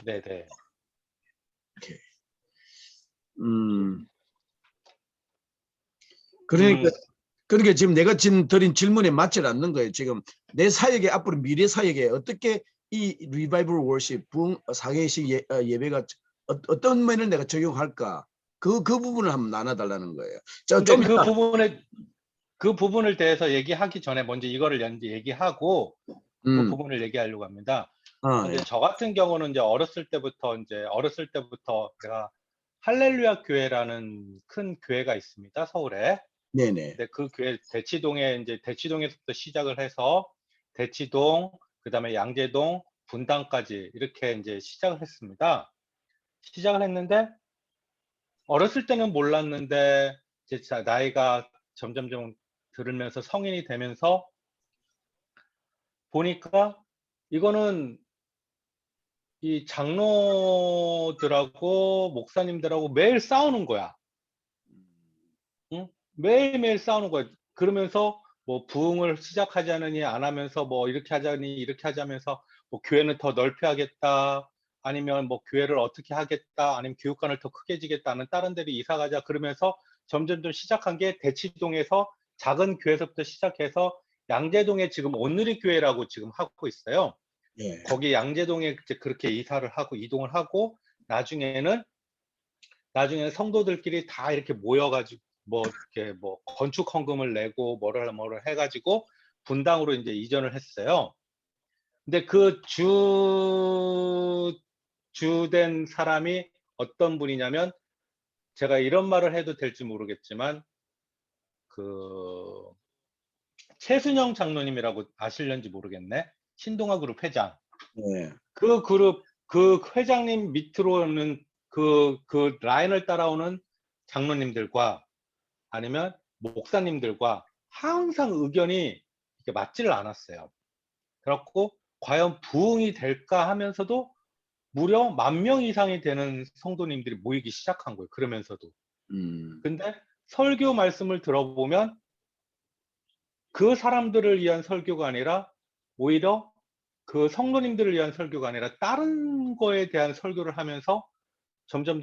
네네. 오케이. 그러니까 지금 내가 지금 드린 질문에 맞지 않는 거예요. 지금 내 사역에 앞으로 미래 사역에 어떻게 이 리바이벌 월십 부흥 사계식 예배가 어떤 면을 내가 적용할까? 그 부분을 한번 나눠달라는 거예요. 자, 근데 좀 이따. 그 부분을 대해서 얘기하기 전에 먼저 이거를 얘기하고 그 부분을 얘기하려고 합니다. 예. 이제 저 같은 경우는 이제 어렸을 때부터 제가 할렐루야 교회라는 큰 교회가 있습니다. 서울에. 네네. 근데 그 교회 대치동에서부터 시작을 해서 대치동, 그다음에 양재동, 분당까지 이렇게 이제 시작을 했습니다. 시작을 했는데 어렸을 때는 몰랐는데 이제 나이가 점점점 들으면서 성인이 되면서 보니까 이거는 이 장로들하고 목사님들하고 매일 싸우는 거야. 응? 매일매일 싸우는 거야. 그러면서 뭐 부흥을 시작하자느니 안 하면서 뭐 이렇게 하자니 이렇게 하자면서 뭐 교회는 더 넓혀야겠다. 아니면 뭐 교회를 어떻게 하겠다. 아니면 교육관을 더 크게 지겠다. 는 다른 데로 이사 가자. 그러면서 점점점 시작한 게 대치동에서 작은 교회에서부터 시작해서 양재동에 지금 온누리 교회라고 지금 하고 있어요. 예. 거기 양재동에 이제 그렇게 이동을 하고 나중에는 성도들끼리 다 이렇게 모여가지고 뭐 이렇게 뭐 건축 헌금을 내고 뭐를 해가지고 분당으로 이제 이전을 했어요. 근데 그 주된 사람이 어떤 분이냐면, 제가 이런 말을 해도 될지 모르겠지만 그 최순영 장로님이라고 아실는지 모르겠네. 신동아 그룹 회장. 예. 그 회장님 밑으로는 그 라인을 따라오는 장로님들과 아니면 목사님들과 항상 의견이 이렇게 맞지를 않았어요. 그렇고 과연 부흥이 될까 하면서도 무려 10,000명 이상이 되는 성도님들이 모이기 시작한 거예요. 그러면서도. 근데 설교 말씀을 들어보면 그 사람들을 위한 설교가 아니라 오히려 그 성도님들을 위한 설교가 아니라 다른 거에 대한 설교를 하면서 점점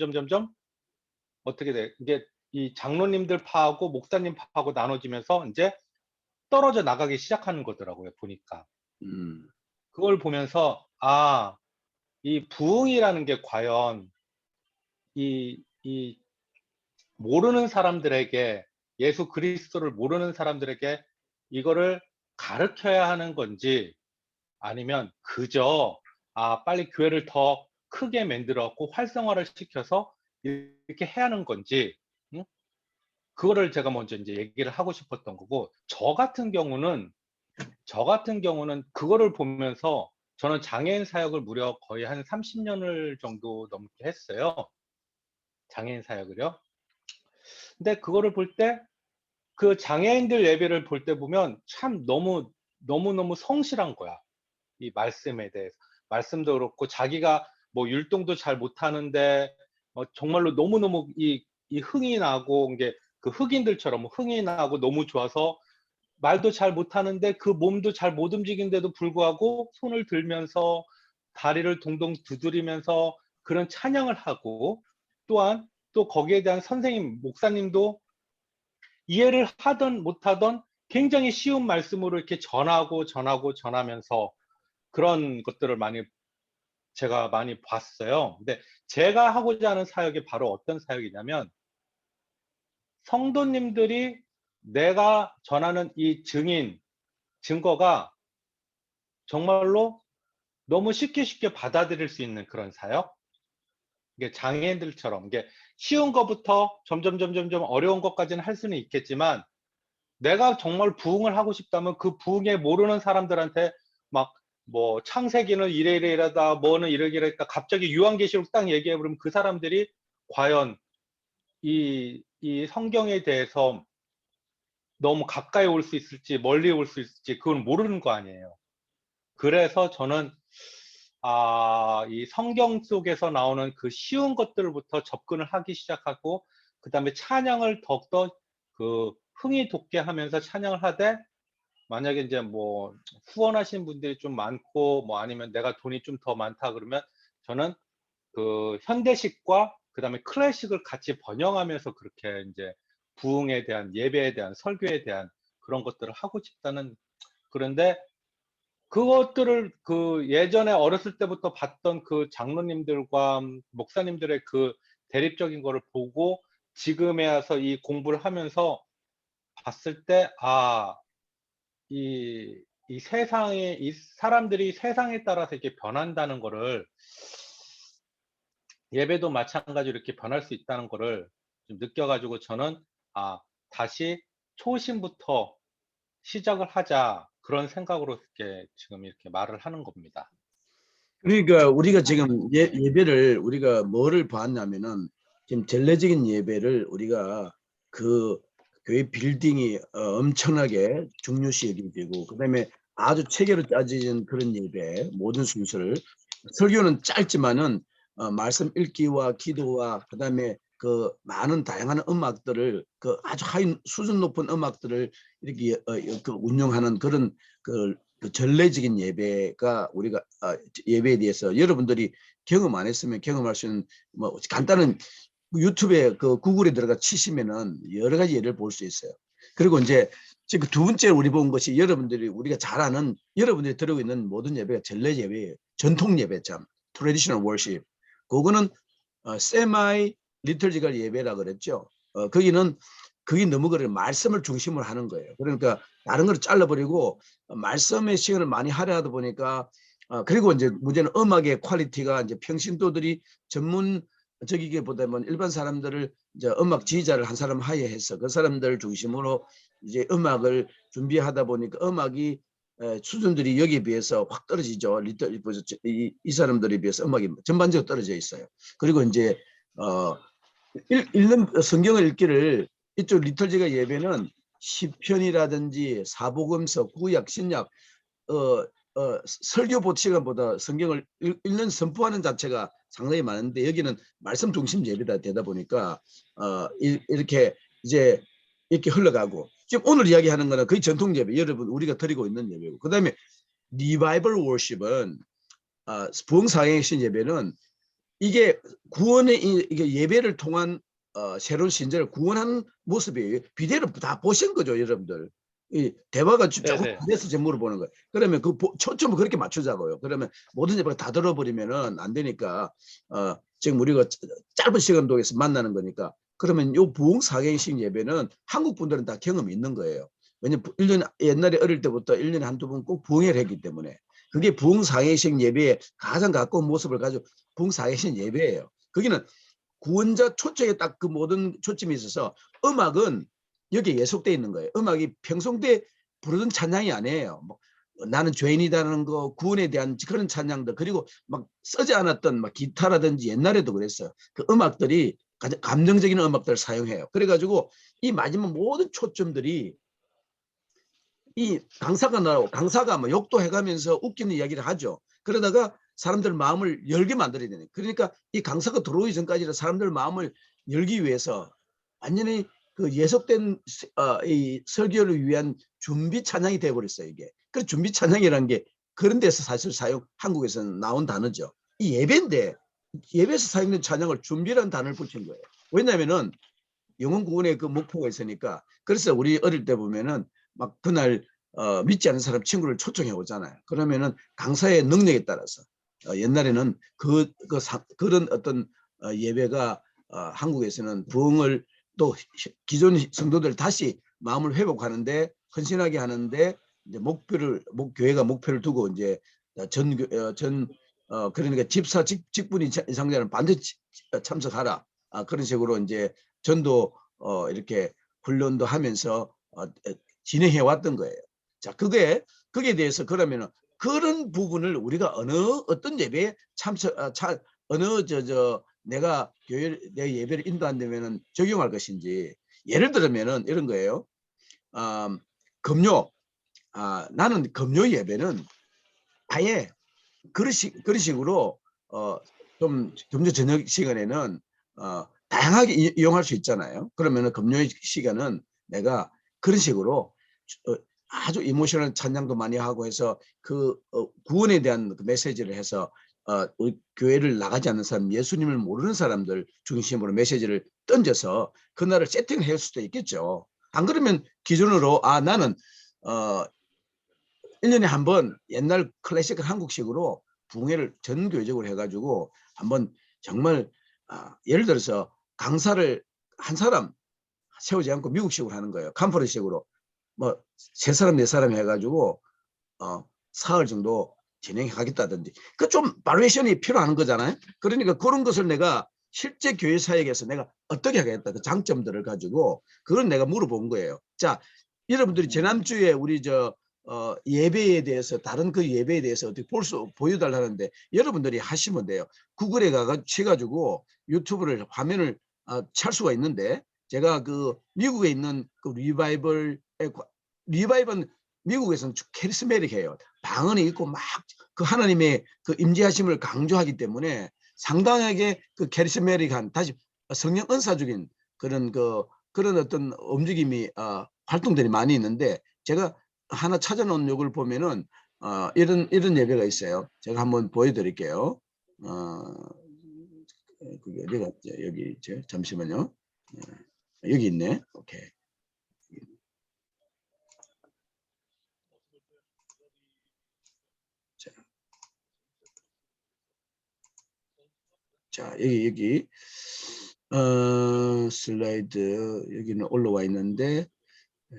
어떻게 돼? 이게 이 장로님들 파하고 목사님 파하고 나눠지면서 이제 떨어져 나가기 시작하는 거더라고요, 보니까. 그걸 보면서 이 부흥이라는 게 과연 이 모르는 사람들에게, 예수 그리스도를 모르는 사람들에게 이거를 가르쳐야 하는 건지, 아니면 그저 빨리 교회를 더 크게 만들었고 활성화를 시켜서 이렇게 해야 하는 건지, 응? 그거를 제가 먼저 이제 얘기를 하고 싶었던 거고, 저 같은 경우는 그거를 보면서 저는 장애인 사역을 무려 거의 한 30년을 정도 넘게 했어요. 장애인 사역을요. 근데 그거를 볼 때, 그 장애인들 예배를 볼 때 보면 참 너무너무 성실한 거야. 이 말씀에 대해서. 말씀도 그렇고 자기가 뭐 율동도 잘 못하는데 정말로 너무너무 이 흥이 나고, 이게 그 흑인들처럼 흥이 나고 너무 좋아서 말도 잘 못하는데 그 몸도 잘 못 움직이는데도 불구하고 손을 들면서 다리를 동동 두드리면서 그런 찬양을 하고, 또한 또 거기에 대한 선생님, 목사님도 이해를 하든 못하든 굉장히 쉬운 말씀으로 이렇게 전하면서 그런 것들을 제가 많이 봤어요. 근데 제가 하고자 하는 사역이 바로 어떤 사역이냐면, 성도님들이 내가 전하는 이 증거가 정말로 너무 쉽게 받아들일 수 있는 그런 사역. 이게 장애인들처럼 이게 쉬운 것부터 점점 어려운 것까지는 할 수는 있겠지만, 내가 정말 부흥을 하고 싶다면 그 부흥에 모르는 사람들한테 막 뭐 창세기는 이래이래다, 뭐는 이러이래다, 갑자기 요한계시록 딱 얘기해 버리면 그 사람들이 과연 이 성경에 대해서 너무 가까이 올 수 있을지 멀리 올 수 있을지 그걸 모르는 거 아니에요. 그래서 저는 이 성경 속에서 나오는 그 쉬운 것들부터 접근을 하기 시작하고, 그 다음에 찬양을 더욱더 그 흥이 돋게 하면서 찬양을 하되, 만약에 이제 뭐 후원하신 분들이 좀 많고 뭐 아니면 내가 돈이 좀 더 많다 그러면 저는 그 현대식과 그다음에 클래식을 같이 번영하면서 그렇게 이제 부흥에 대한 예배에 대한 설교에 대한 그런 것들을 하고 싶다는. 그런데 그것들을 그 예전에 어렸을 때부터 봤던 그 장로님들과 목사님들의 그 대립적인 거를 보고 지금에 와서 이 공부를 하면서 봤을 때, 아, 이 세상에, 이 사람들이 세상에 따라서 이렇게 변한다는 거를, 예배도 마찬가지로 이렇게 변할 수 있다는 거를 좀 느껴가지고 저는, 아, 다시 초심부터 시작을 하자. 그런 생각으로 이렇게 지금 이렇게 말을 하는 겁니다. 그러니까 우리가 지금 예배를 우리가 뭐를 봤냐면은 지금 전례적인 예배를 우리가 그 교회 빌딩이 엄청나게 중요시 여기고 그다음에 아주 체계로 짜진 그런 예배 모든 순서를 설교는 짧지만은 말씀 읽기와 기도와 그다음에 그 많은 다양한 음악들을 그 아주 하이 수준 높은 음악들을 이렇게 그 운영하는 그런 그 전례적인 예배가 우리가 예배에 대해서 여러분들이 경험 안 했으면 경험할 수 있는 뭐 간단한 유튜브에 그 구글에 들어가 치시면은 여러 가지 예를 볼 수 있어요. 그리고 이제 지금 두 번째 우리 본 것이 여러분들이 우리가 잘 아는 여러분들이 들고 있는 모든 예배가 전례 예배예요. 전통 예배 참 traditional worship. 그거는 semi liturgical 예배라 그랬죠. 거기는 그게 너무 그래 말씀을 중심으로 하는 거예요. 그러니까 다른 걸 잘라버리고 말씀의 시간을 많이 할애하다 보니까 그리고 이제 문제는 음악의 퀄리티가 이제 평신도들이 전문적이기보다는 일반 사람들을 이제 음악 지휘자를 한 사람 하에 해서 그 사람들 중심으로 이제 음악을 준비하다 보니까 음악이 수준들이 여기에 비해서 확 떨어지죠. 이 사람들에 비해서 음악이 전반적으로 떨어져 있어요. 그리고 이제 읽는 성경을 읽기를 이쪽 리터지가 예배는 시편이라든지 사복음서, 구약, 신약 설교 시간보다 성경을 읽는 선포하는 자체가 상당히 많은데 여기는 말씀 중심 예배다 되다 보니까 이렇게 이제 이렇게 흘러가고 지금 오늘 이야기하는 거는 거의 전통 예배 여러분 우리가 드리고 있는 예배고 그다음에 리바이벌 워십은 부흥사행신 예배는 이게 구원의 이게 예배를 통한 새로운 신자를 구원하는 모습이에요. 비디오를 다 보신 거죠, 여러분들. 이 대화가 조금 네네. 돼서 제가 물어보는 거예요. 그러면 그 초점을 그렇게 맞추자고요. 그러면 모든 예배가 다 들어버리면은 안 되니까 지금 우리가 짧은 시간 동에서 만나는 거니까 그러면 요 부흥 사경식 예배는 한국 분들은 다 경험이 있는 거예요. 왜냐면 1년 옛날에 어릴 때부터 1년에 한두 번 꼭 부흥회를 했기 때문에 그게 부흥 사경식 예배의 가장 가까운 모습을 가지고 부흥 사경식 예배예요. 거기는 구원자 초청에 딱 그 모든 초점이 있어서 음악은 여기에 예속되어 있는 거예요. 음악이 평소 때 부르던 찬양이 아니에요. 뭐 나는 죄인이라는 거 구원에 대한 그런 찬양들 그리고 막 쓰지 않았던 막 기타라든지 옛날에도 그랬어요. 그 음악들이 감정적인 음악들을 사용해요. 그래가지고 이 마지막 모든 초점들이 이 강사가 나오고 강사가 뭐 욕도 해가면서 웃기는 이야기를 하죠. 그러다가 사람들 마음을 열게 만들어야 되는. 그러니까 이 강사가 들어오기 전까지는 사람들 마음을 열기 위해서 완전히 그 예속된 이 설교를 위한 준비 찬양이 되어버렸어요 이게. 그 준비 찬양이라는 게 그런 데서 사실 한국에서는 나온 단어죠. 이 예배인데 예배에서 사용된 찬양을 준비라는 단어를 붙인 거예요. 왜냐하면은 영혼 구원의 그 목표가 있으니까. 그래서 우리 어릴 때 보면은 막 그날 믿지 않는 사람 친구를 초청해 오잖아요. 그러면은 강사의 능력에 따라서 옛날에는 그런 어떤 예배가 한국에서는 부흥을 또 기존 성도들 다시 마음을 회복하는데 헌신하게 하는데 이제 교회가 목표를 두고 이제 그러니까 집사 직분이 이상자는 반드시 참석하라. 그런 식으로 이제 전도 이렇게 훈련도 하면서 진행해 왔던 거예요. 자, 거기에 대해서 그러면은 그런 부분을 우리가 어떤 예배에 내가 내 예배를 인도한다면은 적용할 것인지 예를 들면은 이런 거예요. 금요. 나는 금요 예배는 아예 그런 식으로 좀 금요 저녁 시간에는 다양하게 이용할 수 있잖아요. 그러면은 금요일 시간은 내가 그런 식으로 아주 이모셔널 찬양도 많이 하고 해서 그 구원에 대한 그 메시지를 해서 우리 교회를 나가지 않는 사람, 예수님을 모르는 사람들 중심으로 메시지를 던져서 그날을 세팅할 수도 있겠죠. 안 그러면 기준으로 나는 1년에 한 번 옛날 클래식 한국식으로 붕회를 전 교회적으로 해가지고 한번 정말 예를 들어서 강사를 한 사람 세우지 않고 미국식으로 하는 거예요. 컨퍼런스식으로 뭐 3사람 4사람 해가지고 사흘 정도 진행해 가겠다든지 그 좀 바리에이션이 필요한 거잖아요. 그러니까 그런 것을 내가 실제 교회 사역에서 내가 어떻게 하겠다 그 장점들을 가지고 그걸 내가 물어본 거예요. 자, 여러분들이 지난주에 우리 예배에 대해서 다른 그 예배에 대해서 어떻게 보여달라는데 여러분들이 하시면 돼요. 구글에 가가지고 유튜브를 화면을 찰 수가 있는데 제가 그 미국에 있는 그 리바이벌은 미국에서는 캐리스메릭해요. 방언이 있고 막 그 하나님의 그 임재하심을 강조하기 때문에 상당하게 그 캐리스메릭한 다시 성령 은사적인 그런 어떤 움직임이 활동들이 많이 있는데 제가 하나 찾아놓은 요걸 보면은 이런 예배가 있어요. 제가 한번 보여드릴게요. 그게 어디가 여기 있죠? 잠시만요. 여기 있네. 오케이. 자, 여기 슬라이드 여기는 올라와 있는데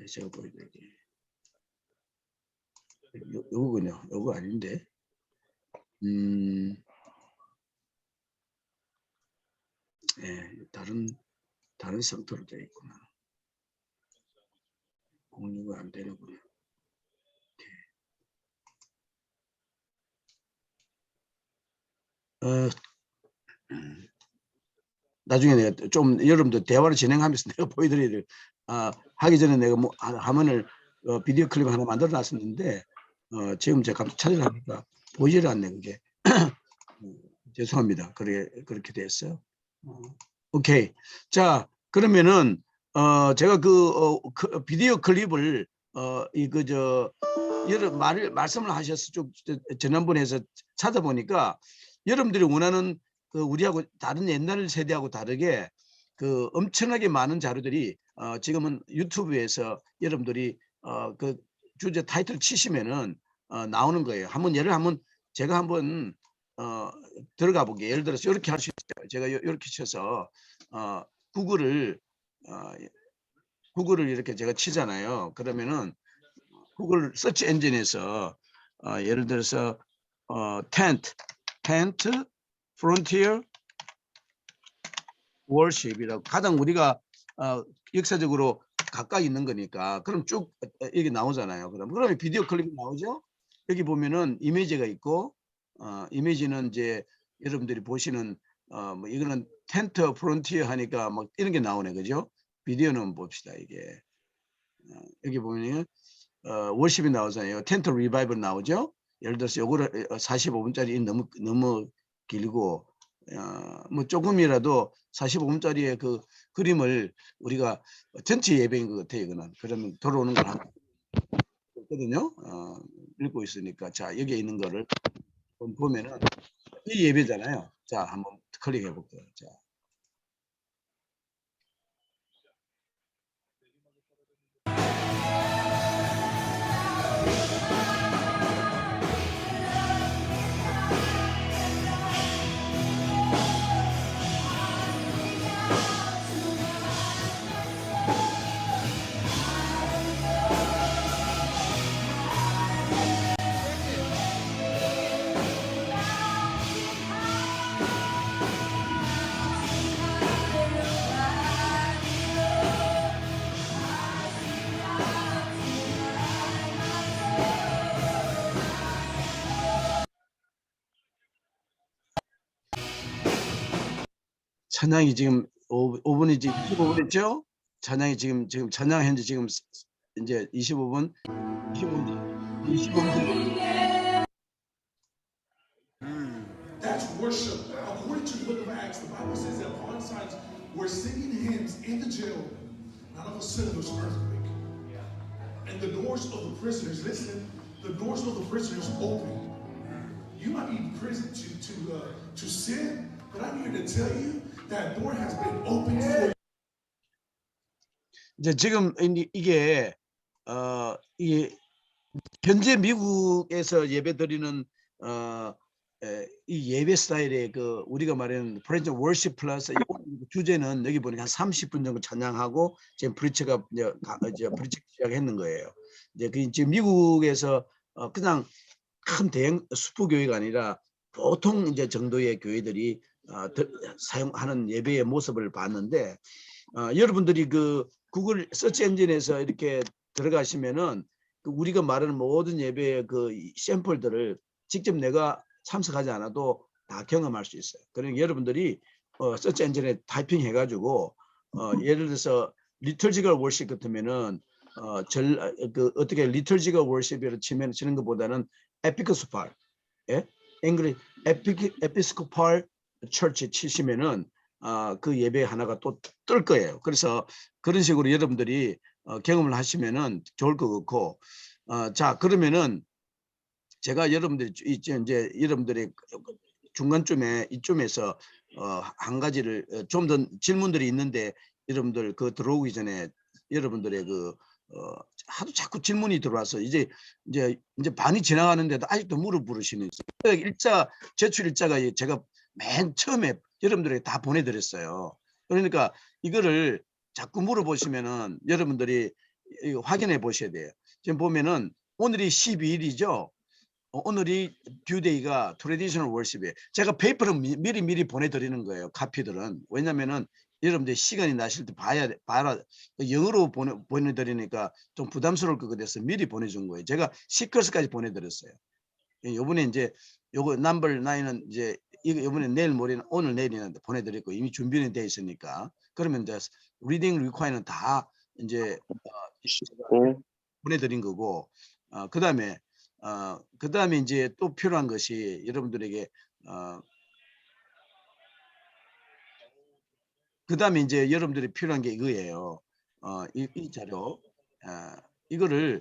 제가 보여드릴게요. 요거군요. 요거 아닌데. 다른 상태로 되어 있구나. 공유가 안 되는군요. 나중에 내가 좀 여러분들 대화를 진행하면서 내가 보여드릴 하기 전에 내가 뭐 화면을 비디오 클립 하나 만들어 놨었는데 지금 제가 갑자기 찾으려니까 보이질 않네 그게. 죄송합니다. 그렇게 됐어요. 오케이. 자, 그러면은 제가 그 비디오 클립을 말씀을 하셔서 좀 지난번에 해서 찾아보니까 여러분들이 원하는 그 우리하고 다른 옛날 세대하고 다르게 그 엄청나게 많은 자료들이 지금은 유튜브에서 여러분들이 그 주제 타이틀 치시면은 나오는 거예요. 제가 한번 들어가 보게. 예를 들어서 이렇게 할 수 있어요. 제가 이렇게 쳐서 구글을 이렇게 제가 치잖아요. 그러면은 구글 서치 엔진에서 예를 들어서 텐트 프론티어 월십이라고 가장 우리가 역사적으로 가까이 있는 거니까 그럼 쭉 이게 나오잖아요. 그러면 비디오 클립이 나오죠. 여기 보면은 이미지가 있고 이미지는 이제 여러분들이 보시는 뭐 이거는 텐트 프론티어 하니까 막 이런 게 나오네, 그죠? 비디오는 봅시다. 이게 여기 보면 월십이 나오잖아요. 텐트 리바이벌 나오죠. 예를 들어서 요거를 45분짜리 너무 길고 뭐 조금이라도 45분짜리의 그 그림을 우리가 전체 예배인 것 같아요. 이거는 그러면 들어오는 걸 거든요. 읽고 있으니까 자 여기에 있는 거를 보면은 이 예배잖아요. 자 한번 클릭해 볼게요. 자. 찬양이 지금 5분이 지금 25분 했죠? 찬양이 지금 찬양 현재 지금 이제 25분. That's worship. According to the book of Acts, the Bible says that Paul and Silas were singing hymns in the jail. And all of a sudden there was an earthquake. And the doors of the prisoners, listen, the doors of the prisoners opened. You might be in prison to sin, but I'm here to tell you that door has been opened for you. 이제 지금 이게 이 현재 미국에서 예배드리는 이 예배 스타일의 그 우리가 말하는 프렌즈 월십 플러스 주제는 여기 보니까 한 30분 정도 찬양하고 지금 브리처가 이제 브리처 시작했는 거예요. 이제 그 지금 미국에서 그냥 큰 대형 수프 교회가 아니라 보통 이제 정도의 교회들이 사용하는 예배의 모습을 봤는데 여러분들이 그 구글 서치 엔진에서 이렇게 들어가시면은 그 우리가 말하는 모든 예배의 그 샘플들을 직접 내가 참석하지 않아도 다 경험할 수 있어요. 그러니까 여러분들이 서치 엔진에 타이핑 해가지고 예를 들어서 리터지컬 월십 같으면은 어떻게 리터지컬 월십이라 치는 것보다는 에피스코팔, 예? 에피스코팔 처치 치시면은 그 예배 하나가 또 뜰 거예요. 그래서 그런 식으로 여러분들이 경험을 하시면은 좋을 것 같고, 자 그러면은 제가 여러분들이 이제 여러분들이 중간쯤에 이쯤에서 한 가지를 좀 더 질문들이 있는데 여러분들 그 들어오기 전에 여러분들의 그 하도 자꾸 질문이 들어와서 이제 반이 지나가는데도 아직도 물어보시는 일자 제출 일자가 제가 맨 처음에 여러분들에게 다 보내드렸어요. 그러니까 이거를 자꾸 물어보시면은 여러분들이 이거 확인해 보셔야 돼요. 지금 보면은 오늘이 12일이죠. 오늘이 듀데이가 트래디셔널 월십이에요. 제가 페이퍼를 미리 보내드리는 거예요. 카피들은. 왜냐면은 여러분들 시간이 나실 때 봐라. 영어로 보내드리니까 좀 부담스러울 것 같아서 미리 보내준 거예요. 제가 시커스까지 보내드렸어요. 요번에 이제 요거 넘버 9은 이제 이번에 내일 모레는 오늘 내일이나 보내드렸고 이미 준비는 돼 있으니까 그러면 이제 리딩 리ኳ이는 다 이제 보내드린 거고 그다음에 이제 또 필요한 것이 여러분들에게 그다음에 이제 여러분들이 필요한 게 이거예요. 이 자료 이거를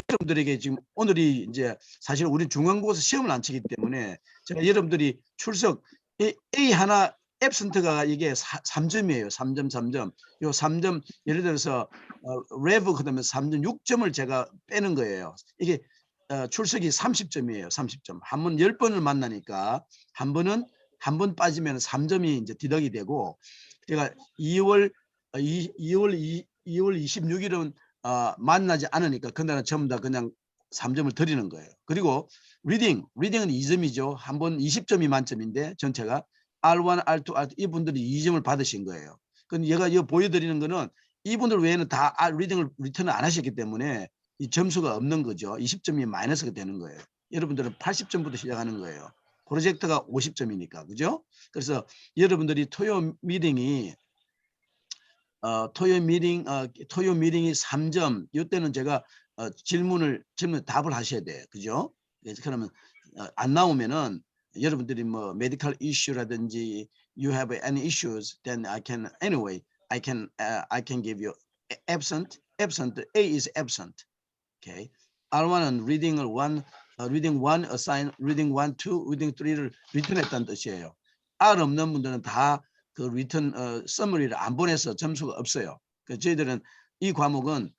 여러분들에게 지금 오늘이 이제 사실 우리 중간고사 시험을 안 치기 때문에 제가 여러분들이 출석 A 하나 앱센트가 이게 3점이에요. 3점 3점. 요 3점 예를 들어서 레브 그다음에 3점 6점을 제가 빼는 거예요. 이게 출석이 30점이에요. 30점. 한 번 10번을 만나니까 한 번 빠지면 3점이 이제 디덕이 되고 제가 2월 26일은 만나지 않으니까 그날은 전부 다 그냥 3점을 드리는 거예요. 그리고 리딩은 2점이죠. 한 번 20점이 만점인데 전체가 R1, R2, R2 이분들이 2점을 받으신 거예요. 근데 얘가 이거 보여드리는 거는 이분들 외에는 다 리딩을 리턴을 안 하셨기 때문에 이 점수가 없는 거죠. 20점이 마이너스가 되는 거예요. 여러분들은 80점부터 시작하는 거예요. 프로젝트가 50점이니까 그죠? 그래서 여러분들이 토요 미팅이 3점 이때는 제가 질문 답을 하셔야 돼요. 그죠? 그러면 안 나오면은 여러분들이 뭐 medical issue라든지 you have any issues then I can give you absent A is absent. Okay. R1은 reading을 reading 1 assign reading 1, 2, reading 3를 리턴했다는 뜻이에요. R 없는 분들은 다 그 리턴 서머리를 안 보내서 점수가 없어요. 그 저희들은 이 과목은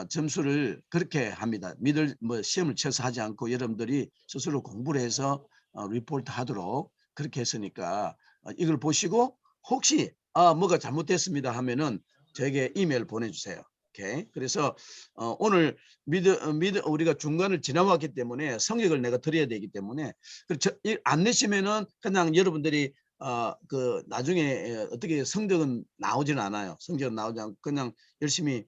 점수를 그렇게 합니다. 시험을 쳐서 하지 않고 여러분들이 스스로 공부를 해서 리포트 하도록 그렇게 했으니까 이걸 보시고 혹시 뭐가 잘못됐습니다 하면은 저에게 이메일 보내주세요. 오케이. 그래서 오늘 우리가 중간을 지나왔기 때문에 성적을 내가 드려야 되기 때문에 안 내시면은 그냥 여러분들이 그 나중에 어떻게 성적은 나오지는 않아요. 성적은 나오지 않고 그냥 열심히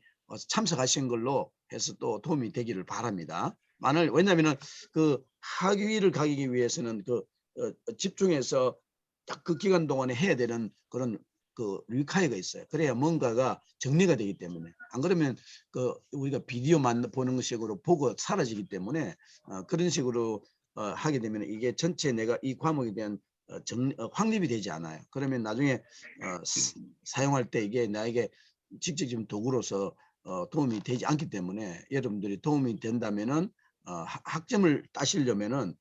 참석하신 걸로 해서 또 도움이 되기를 바랍니다. 왜냐하면은 그 학위를 가기 위해서는 그 집중해서 딱 그 기간 동안에 해야 되는 그런 그 리콰이어가 있어요. 그래야 뭔가가 정리가 되기 때문에 안 그러면 그 우리가 비디오만 보는 식으로 보고 사라지기 때문에 그런 식으로 하게 되면 이게 전체 내가 이 과목에 대한 확립이 되지 않아요. 그러면 나중에 사용할 때 이게 나에게 직접적인 도구로서 도움이 되지 않기 때문에 여러분들이 도움이 된다면은 학점을 따시려면은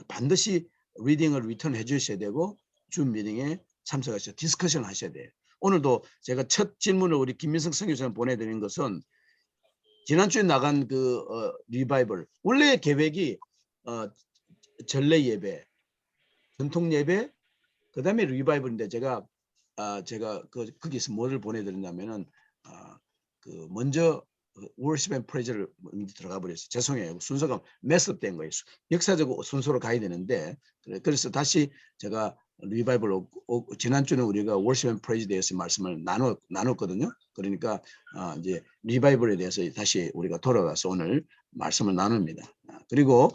반드시 리딩을 리턴해 주셔야 되고 줌 미팅에 참석하셔서 디스커션 하셔야 돼요. 오늘도 제가 첫 질문을 우리 김민석 선교사님 보내드린 것은 지난주에 나간 그 리바이벌 원래 계획이 전례 예배, 전통 예배, 그다음에 리바이벌인데 제가 거기서 뭐를 보내드렸냐면은 그 먼저 월십 앤 프레이즈를 들어가 버렸어요. 죄송해요. 순서가 메스업된 거예요. 역사적으로 순서로 가야 되는데 그래서 다시 제가 리바이벌 지난주는 우리가 월십 앤 프레이즈에 대해서 말씀을 나눴거든요. 그러니까 이제 리바이벌에 대해서 다시 우리가 돌아가서 오늘 말씀을 나눕니다. 그리고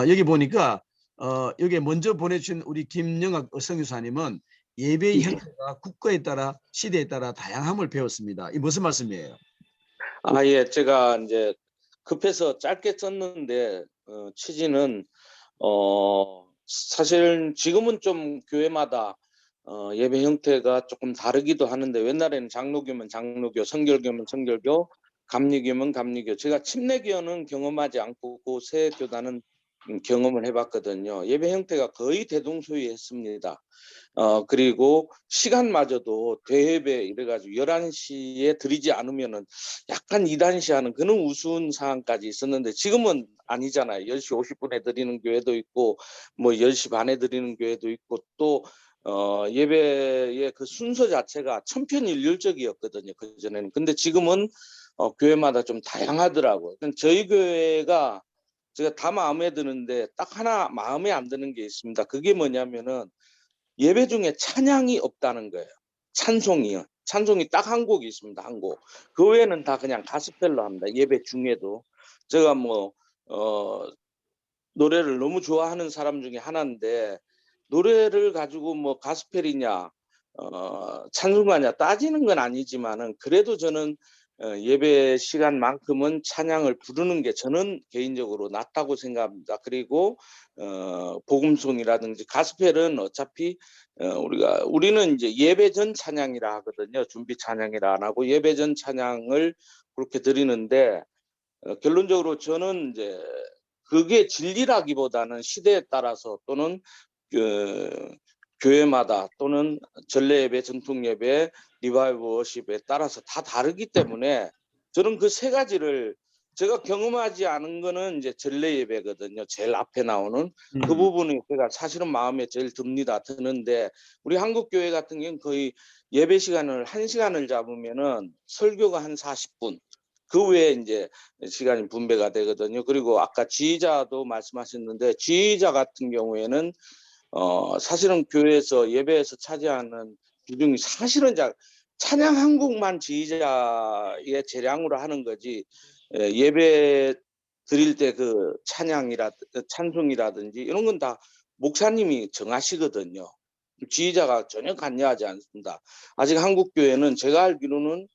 여기 보니까 여기 먼저 보내주신 우리 김영학 선교사님은 예배의 형태가 국가에 따라 시대에 따라 다양함을 배웠습니다. 이 무슨 말씀이에요? 예, 제가 이제 급해서 짧게 썼는데 취지는 사실 지금은 좀 교회마다 예배 형태가 조금 다르기도 하는데 옛날에는 장로교면 장로교, 성결교면 성결교, 감리교면 감리교. 제가 침례교는 경험하지 않고 그 새 교단은 경험을 해봤거든요. 예배 형태가 거의 대동소이했습니다. 그리고 시간마저도 대예배 이래가지고 11시에 드리지 않으면은 약간 이단시하는 그런 우스운 상황까지 있었는데 지금은 아니잖아요. 10시 50분에 드리는 교회도 있고 뭐 10시 반에 드리는 교회도 있고 또 예배의 그 순서 자체가 천편일률적이었거든요. 그전에는. 근데 지금은 교회마다 좀 다양하더라고요. 저희 교회가 제가 다 마음에 드는데 딱 하나 마음에 안 드는 게 있습니다. 그게 뭐냐면은 예배 중에 찬양이 없다는 거예요. 찬송이요. 찬송이 딱 한 곡이 있습니다. 한 곡. 그 외에는 다 그냥 가스펠로 합니다. 예배 중에도. 제가 뭐 노래를 너무 좋아하는 사람 중에 하나인데 노래를 가지고 뭐 가스펠이냐 찬송가냐 따지는 건 아니지만은 그래도 저는 예배 시간만큼은 찬양을 부르는 게 저는 개인적으로 낫다고 생각합니다. 그리고 복음송이라든지 가스펠은 어차피 우리는 이제 예배 전 찬양이라 하거든요. 준비 찬양이라 안 하고 예배 전 찬양을 그렇게 드리는데 결론적으로 저는 이제 그게 진리라기보다는 시대에 따라서 또는 교회마다 또는 전례 예배, 전통 예배, 리바이벌 워십에 따라서 다 다르기 때문에 저는 그 세 가지를 제가 경험하지 않은 거는 이제 전례 예배거든요. 제일 앞에 나오는 그 부분이 제가 사실은 마음에 제일 드는데 우리 한국 교회 같은 경우는 거의 예배 시간을 1시간을 잡으면은 설교가 한 40분. 그 외에 이제 시간이 분배가 되거든요. 그리고 아까 지휘자도 말씀하셨는데 지휘자 같은 경우에는 사실은 교회에서 예배에서 차지하는 비중이 사실은 찬양 한 곡만 지휘자의 재량으로 하는 거지 예배 드릴 때 그 찬송이라든지 이런 건 다 목사님이 정하시거든요. 지휘자가 전혀 관여하지 않습니다. 아직 한국 교회는 제가 알기로는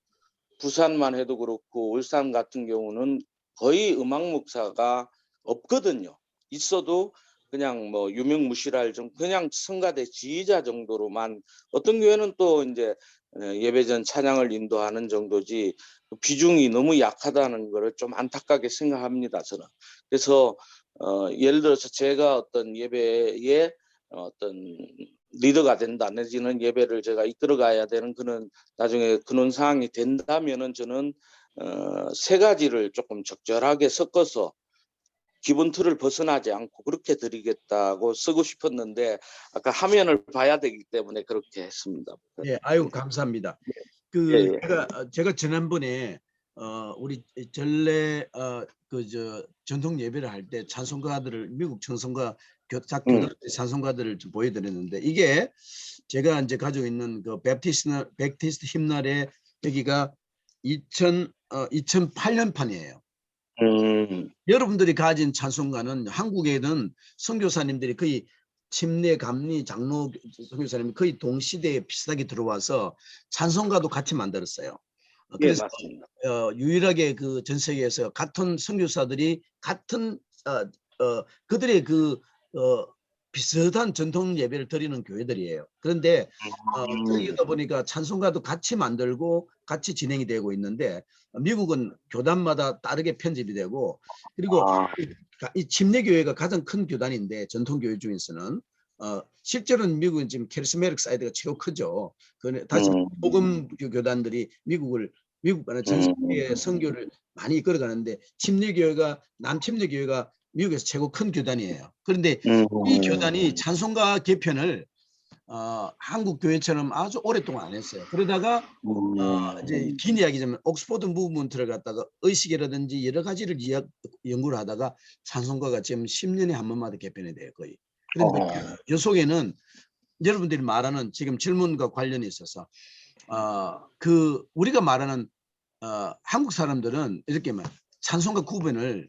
부산만 해도 그렇고 울산 같은 경우는 거의 음악 목사가 없거든요. 있어도 그냥 뭐 유명무실할 정도 그냥 성가대 지휘자 정도로만 어떤 교회는 또 이제 예배 전 찬양을 인도하는 정도지 비중이 너무 약하다는 거를 좀 안타깝게 생각합니다. 저는. 그래서 예를 들어서 제가 어떤 예배에 어떤 리더가 된다 내지는 예배를 제가 이끌어가야 되는 그런 나중에 그런 상황이 된다면은 저는 세 가지를 조금 적절하게 섞어서 기본 틀을 벗어나지 않고 그렇게 드리겠다고 쓰고 싶었는데 아까 화면을 봐야 되기 때문에 그렇게 했습니다. 네, 아유 감사합니다. 예. 제가 지난번에 우리 전례 전통 예배를 할 때 찬송가들을 미국 찬송가 교단 찬송가들을 좀 보여드렸는데 이게 제가 이제 가지고 있는 그 베프티스트 힘날의 여기가 2008년 판이에요. 여러분들이 가진 찬송가는 한국에는 선교사님들이 거의 침례, 감리, 장로 선교사님이 거의 동시대에 비슷하게 들어와서 찬송가도 같이 만들었어요. 그래서 맞습니다. 유일하게 그 전 세계에서 같은 선교사들이 같은 그들의 그 비슷한 전통 예배를 드리는 교회들이에요. 그런데 그러다 보니까 찬송가도 같이 만들고 같이 진행이 되고 있는데 미국은 교단마다 다르게 편집이 되고 그리고 이 침례교회가 가장 큰 교단인데 전통교회 중에서는 실제로는 미국은 지금 캐리스메틱 사이드가 최고 크죠. 다시 복음 교단들이 미국 전 세계의 선교를 많이 이끌어가는데 침례교회가 남침례교회가 미국에서 최고 큰 교단이에요. 그런데 이 교단이 찬송가 개편을 한국 교회처럼 아주 오랫동안 안 했어요. 그러다가 이제 긴 이야기지만 옥스포드 무브먼트를 갖다가 의식이라든지 여러 가지를 연구를 하다가 찬송가가 지금 10년에 한 번마다 개편이 돼요, 거의. 그런데 이 속에는 여러분들이 말하는 지금 질문과 관련이 있어서 우리가 말하는 한국 사람들은 이렇게 찬송가 구분을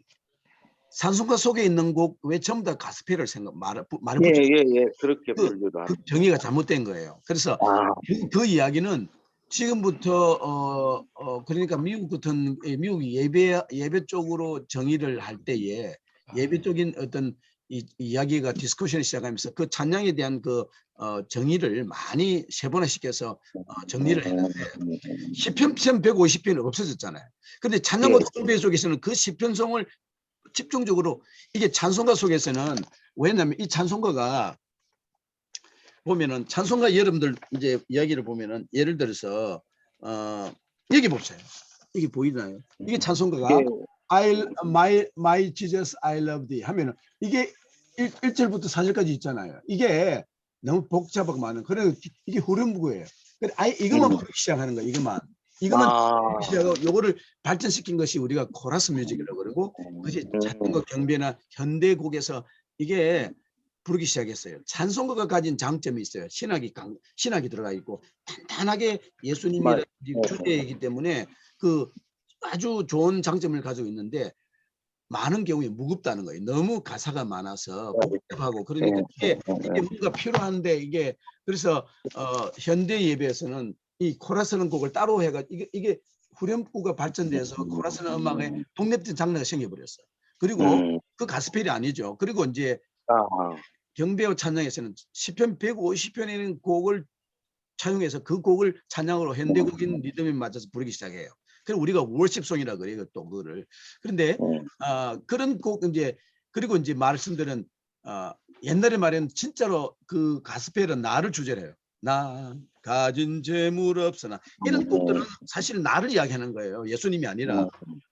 찬송가 속에 있는 곡 왜 전부 다 가스펠을 말을 붙여 그렇게 분류를 그 정의가 잘못된 거예요. 그래서 그 이야기는 지금부터 그러니까 미국 예배 쪽으로 정의를 할 때에 예배 쪽인 어떤 이야기가 디스커션을 시작하면서 그 찬양에 대한 그 정의를 많이 세분화시켜서 정리를 했는데 시편 150편은 없어졌잖아요. 근데 찬양과 颂배 속에서는 그 시편송을 집중적으로 이게 찬송가 속에서는 왜냐하면 이 찬송가가 보면은 찬송가 여러분들 이제 이야기를 보면은 예를 들어서 여기 보세요. 이게 보이나요? 이게 찬송가가 my Jesus I love thee 하면은 이게 1절부터 4절까지 있잖아요. 이게 너무 복잡하고 많은 그래서 이게 후렴구예요. 이것만 부르기 시작하는 거예요. 이것만 시작하고 요거를 발전시킨 것이 우리가 코러스 뮤직이라고 그러고 그것이 찬송가 경배나 현대곡에서 이게 부르기 시작했어요. 찬송가가 가진 장점이 있어요. 신학이 들어가 있고 탄탄하게 예수님이 주제이기 때문에 그 아주 좋은 장점을 가지고 있는데 많은 경우에 무겁다는 거예요. 너무 가사가 많아서 복잡하고 그러니까 이게 뭔가 필요한데 이게 그래서 현대 예배에서는 이 코러스는 곡을 따로 해가 이게 후렴구가 발전돼서 코러스는 음악에 독립된 장르가 생겨버렸어요. 그리고 그 가스펠이 아니죠. 그리고 이제 경배와 찬양에서는 시편 150편에는 곡을 차용해서 그 곡을 찬양으로 현대곡인 리듬에 맞춰서 부르기 시작해요. 그래서 우리가 월십송이라 그래요, 또 그거를. 그런데 그런 곡 이제 그리고 이제 말씀들은 옛날에 말하면 진짜로 그 가스펠은 나를 주제로 해요. 나 가진 재물 없으나 이런 곡들은 사실 나를 이야기하는 거예요. 예수님이 아니라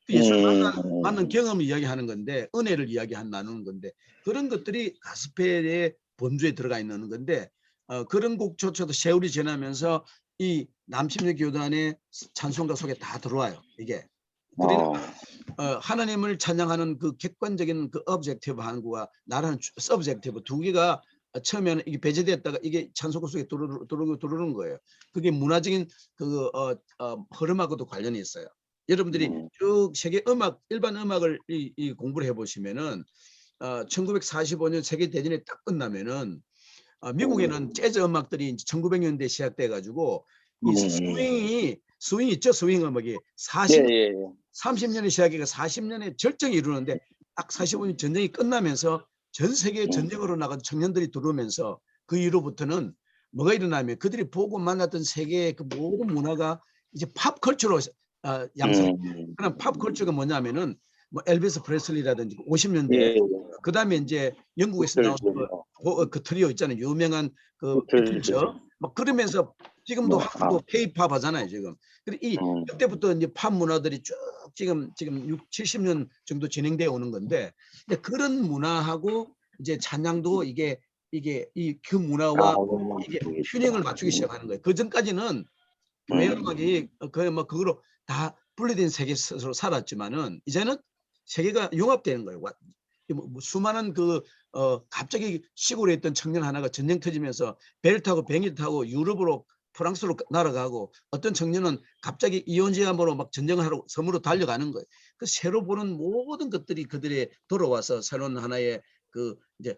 예수님 만난 경험을 이야기하는 건데 은혜를 나누는 건데 그런 것들이 가스펠의 범주에 들어가 있는 건데 그런 곡조차도 세월이 지나면서 이 남침례 교단의 찬송가 속에 다 들어와요. 이게 그러니까 하나님을 찬양하는 그 객관적인 그 objective 한국과 나라는 subjective 두 개가 처음에는 이게 배제됐다가 이게 찬송가 속에 들어오는 거예요. 그게 문화적인 그 흐름하고도 관련이 있어요. 여러분들이 쭉 세계 음악 일반 음악을 공부를 해보시면은 1945년 세계 대전이 딱 끝나면은 미국에는 재즈 음악들이 1900년대 시작돼 가지고 이 스윙이 있죠. 스윙 음악이 30년에 시작해가 40년에 절정이 이루는데 딱 45년 전쟁이 끝나면서 전 세계 전쟁으로 나간 청년들이 들어오면서 그 이후로부터는 뭐가 일어나면 그들이 보고 만났던 세계의 그 모든 문화가 이제 팝 컬처로 양성. 그럼 팝 컬처가 뭐냐면은 뭐 엘비스 프레슬리라든지 50년대 그다음에 이제 영국에서 나온 그 트리오 있잖아요. 유명한 그 비틀즈 막 그러면서 지금도 한국도 K-팝 하잖아요, 지금. 그리고 그때부터 이제 팝 문화들이 쭉 지금 6, 70년 정도 진행되어 오는 건데 근데 그런 문화하고 이제 찬양도 이게 그 문화와 이게 균형을 맞추기 시작하는 거예요. 그 전까지는 교회 음악이 거의 뭐 그거로 다 분리된 세계로 살았지만은 이제는 세계가 융합되는 거예요. 수많은 갑자기 시골에 있던 청년 하나가 전쟁 터지면서 배를 타고 비행기 타고 유럽으로 프랑스로 날아가고 어떤 청년은 갑자기 이온지암으로 막 전쟁을 하러 섬으로 달려가는 거예요. 그 새로 보는 모든 것들이 그들의 돌아와서 새로운 하나의 그 이제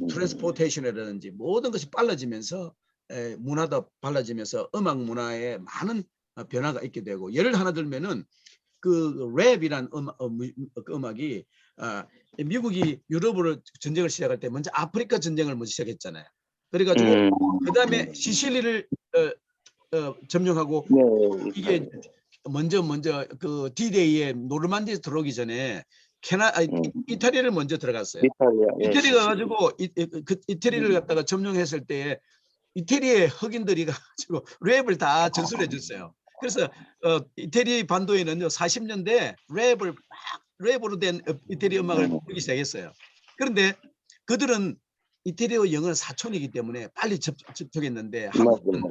트랜스포테이션이라든지 모든 것이 빨라지면서 문화도 달라지면서 음악 문화에 많은 변화가 있게 되고 예를 하나 들면은 그 랩이란 음악이 미국이 유럽으로 전쟁을 시작할 때 먼저 아프리카 전쟁을 먼저 시작했잖아요. 그래가지고 그다음에 시실리를 점령하고 네, 이게 먼저 그 D-Day에 노르만디에 들어오기 전에 이탈리아를 먼저 들어갔어요. 이탈리아, 예, 이태리 시시리. 가가지고 이태리를 갖다가 점령했을 때 이태리의 흑인들이 가지고 랩을 다 전수해 줬어요. 그래서 이태리 반도에는요 40년대 랩으로 된 이태리 음악을 부르기 시작했어요. 그런데 그들은 이태리어 영어는 사촌이기 때문에 빨리 접촉했는데 한국은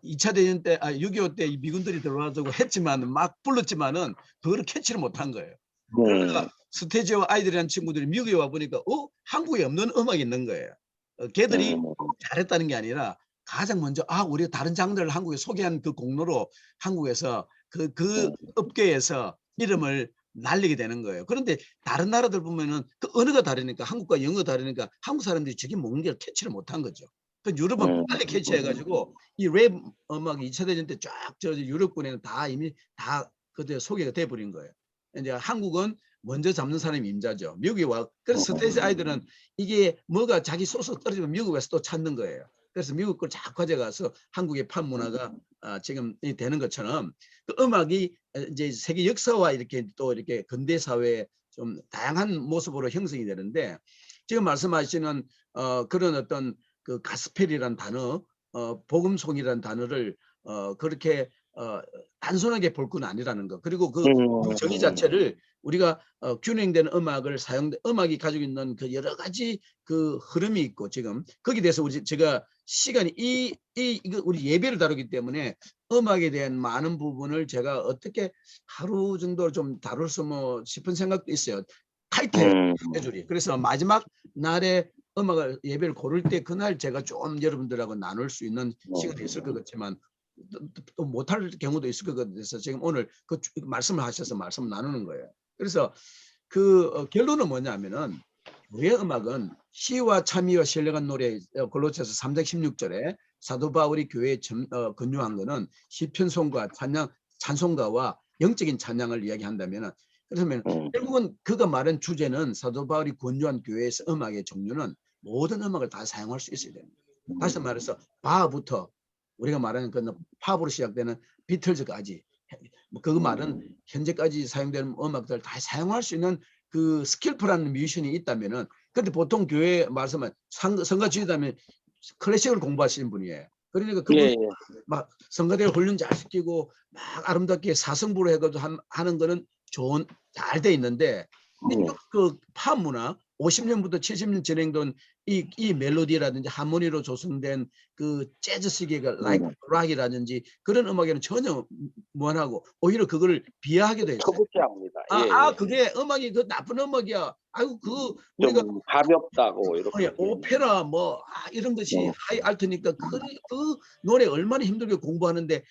2차 대전 때, 6.25 때 미군들이 들어와가지고 했지만 막 불렀지만은 그거를 캐치를 못한 거예요. 그러다가 스테지오 아이들이라는 친구들이 미국에 와 보니까 한국에 없는 음악이 있는 거예요. 걔들이 잘했다는 게 아니라 가장 먼저 우리가 다른 장르를 한국에 소개한 그 공로로 한국에서 그 업계에서 이름을 날리게 되는 거예요. 그런데 다른 나라들 보면은 그 언어가 다르니까 한국과 영어가 다르니까 한국 사람들이 저게 뭔 게 캐치를 못한 거죠. 그 유럽은 빨리 캐치해가지고 이 랩 음악이 2차 대전 때 쫙 저 유럽권에는 다 이미 다 그때 소개가 돼버린 거예요. 이제 한국은 먼저 잡는 사람이 임자죠. 미국에 와. 그래서 스테이지 아이들은 이게 뭐가 자기 소스 떨어지면 미국에서 또 찾는 거예요. 그래서 미국 걸 쫙 가져가서 한국의 팝 문화가 지금 되는 것처럼 그 음악이 이제 세계 역사와 이렇게 또 이렇게 근대 사회에 좀 다양한 모습으로 형성이 되는데 지금 말씀하시는 그런 어떤 그 가스펠이란 단어, 복음송이라는 단어를 그렇게 단순하게 볼 건 아니라는 거. 그리고 그 정의 자체를 우리가 균형된 음악을 음악이 가지고 있는 그 여러 가지 그 흐름이 있고 지금 거기에 대해서 제가 시간이 이거 우리 예배를 다루기 때문에 음악에 대한 많은 부분을 제가 어떻게 하루 정도 좀 다룰 수 싶은 생각도 있어요. 타이트해요. 스케줄이. 그래서 마지막 날에 음악을 예배를 고를 때 그날 제가 좀 여러분들하고 나눌 수 있는 시간이 있을 것 같지만 또 못할 경우도 있을 것 같아서 지금 오늘 그 말씀을 하셔서 말씀 나누는 거예요. 그래서 그 결론은 뭐냐면은 우리의 음악은 시와 참의와 신령한 노래 골로새서 3장 16절에 사도 바울이 교회에 건조한 거는 시편송과 찬송가와 영적인 찬양을 이야기한다면은 그러면 결국은 그가 말한 주제는 사도 바울이 건조한 교회에서 음악의 종류는 모든 음악을 다 사용할 수 있어야 됩니다. 다시 말해서 바부터 우리가 말하는 그 팝으로 시작되는 비틀즈까지 그 말은 현재까지 사용되는 음악들 다 사용할 수 있는 그 스킬풀한 뮤지션이 있다면은 근데 보통 교회 말씀은 성가주의다면 클래식을 공부하시는 분이에요. 그러니까 그분 막 성가대 훈련 잘 시키고 막 아름답게 사성부로 해가지고 하는 거는 잘 돼 있는데 그 팝 문화 50년부터 70년 진행된 이 멜로디라든지 하모니로 조성된 그 재즈식의 라이크 락이라든지 그런 음악에는 전혀 무한하고 오히려 그걸 비하하게 돼 있어요. 초보자입니다. 그게 음악이 그 나쁜 음악이야. 아이고 그 우리가 좀 가볍다고 이렇게 오페라 이런 것이 하이 알트니까 그 노래 얼마나 힘들게 공부하는데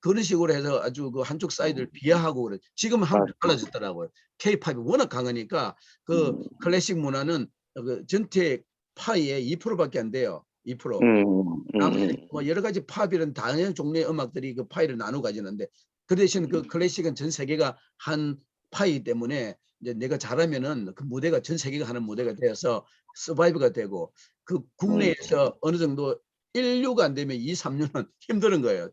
그런 식으로 해서 아주 그 한쪽 사이드를 비하하고 그래. 지금은 한번 달라졌더라고요. K-팝이 워낙 강하니까 그 클래식 문화는 그 전체 파이의 2%밖에 안 돼요. 2%. 나머지 뭐 여러 가지 팝이런 다양한 종류의 음악들이 그 파이를 나누어 가지는데 그 대신 그 클래식은 전 세계가 한 파이기 때문에 이제 내가 잘하면은 그 무대가 전 세계가 하는 무대가 되어서 서바이브가 되고 그 국내에서 어느 정도 1류가 안 되면 2, 3류는 힘드는 거예요.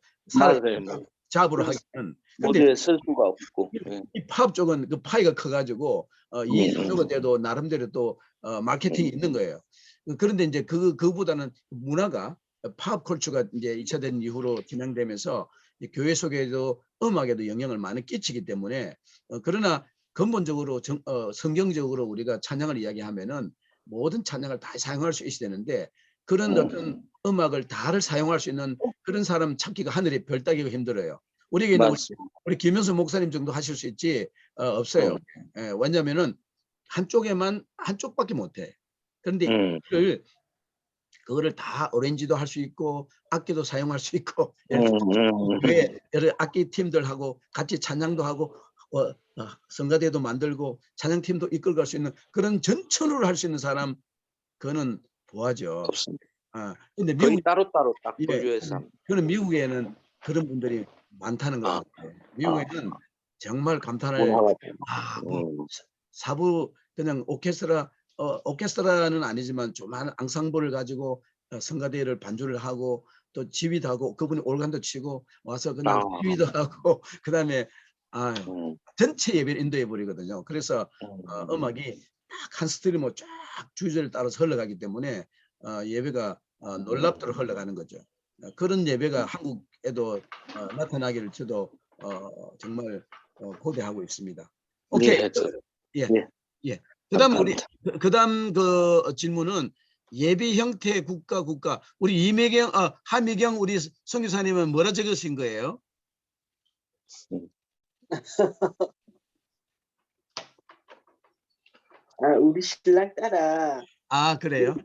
잡으로 하기는. 무대에 쓸 수가 없고. 이 팝 쪽은 그 파이가 커가지고 2, 3류가 돼도 나름대로 또 마케팅이 있는 거예요. 그런데 이제 그보다는 문화가 팝 컬처가 이제 2차 대전 이후로 진행되면서 교회 속에도 음악에도 영향을 많이 끼치기 때문에 그러나 근본적으로 성경적으로 우리가 찬양을 이야기하면은 모든 찬양을 다 사용할 수 있어야 되는데 그런 어떤 음악을 다를 사용할 수 있는 그런 사람 찾기가 하늘의 별 따기가 힘들어요. 우리에게는 우리 김현수 목사님 정도 하실 수 있지 없어요. 왜냐면은 한쪽밖에 못해. 그런데 그거를 다 어레인지도 할 수 있고 악기도 사용할 수 있고 여러 악기 팀들하고 같이 찬양도 하고 성가대도 만들고 찬양팀도 이끌어갈 수 있는 그런 전천후를 할 수 있는 사람 그거는 보아죠. 없습니다. 근데 거의 따로따로 딱 분류해서. 저는 미국에는 그런 분들이 많다는 것 같아요. 미국에는 정말 감탄할 사부 그냥 오케스트라는 아니지만 조그마한 앙상블을 가지고 성가대를 반주를 하고 또 지휘도 하고 그분이 organ도 치고 와서 그냥 아. 지휘도 하고 그다음에 음. 전체 예배를 인도해 버리거든요. 그래서 음악이 딱 한 스트리머 쫙 주제를 따라서 흘러가기 때문에 예배가 놀랍도록 흘러가는 거죠. 그런 예배가 한국에도 나타나기를 저도 정말 고대하고 있습니다. 오케이. 예, 예. 예. 예. 그다음 우리 감사합니다. 그다음 그 질문은 예배 형태 국가 우리 하미경 우리 선교사님은 뭐라 적으신 거예요? 우리 신랑 따라 아, 그래요?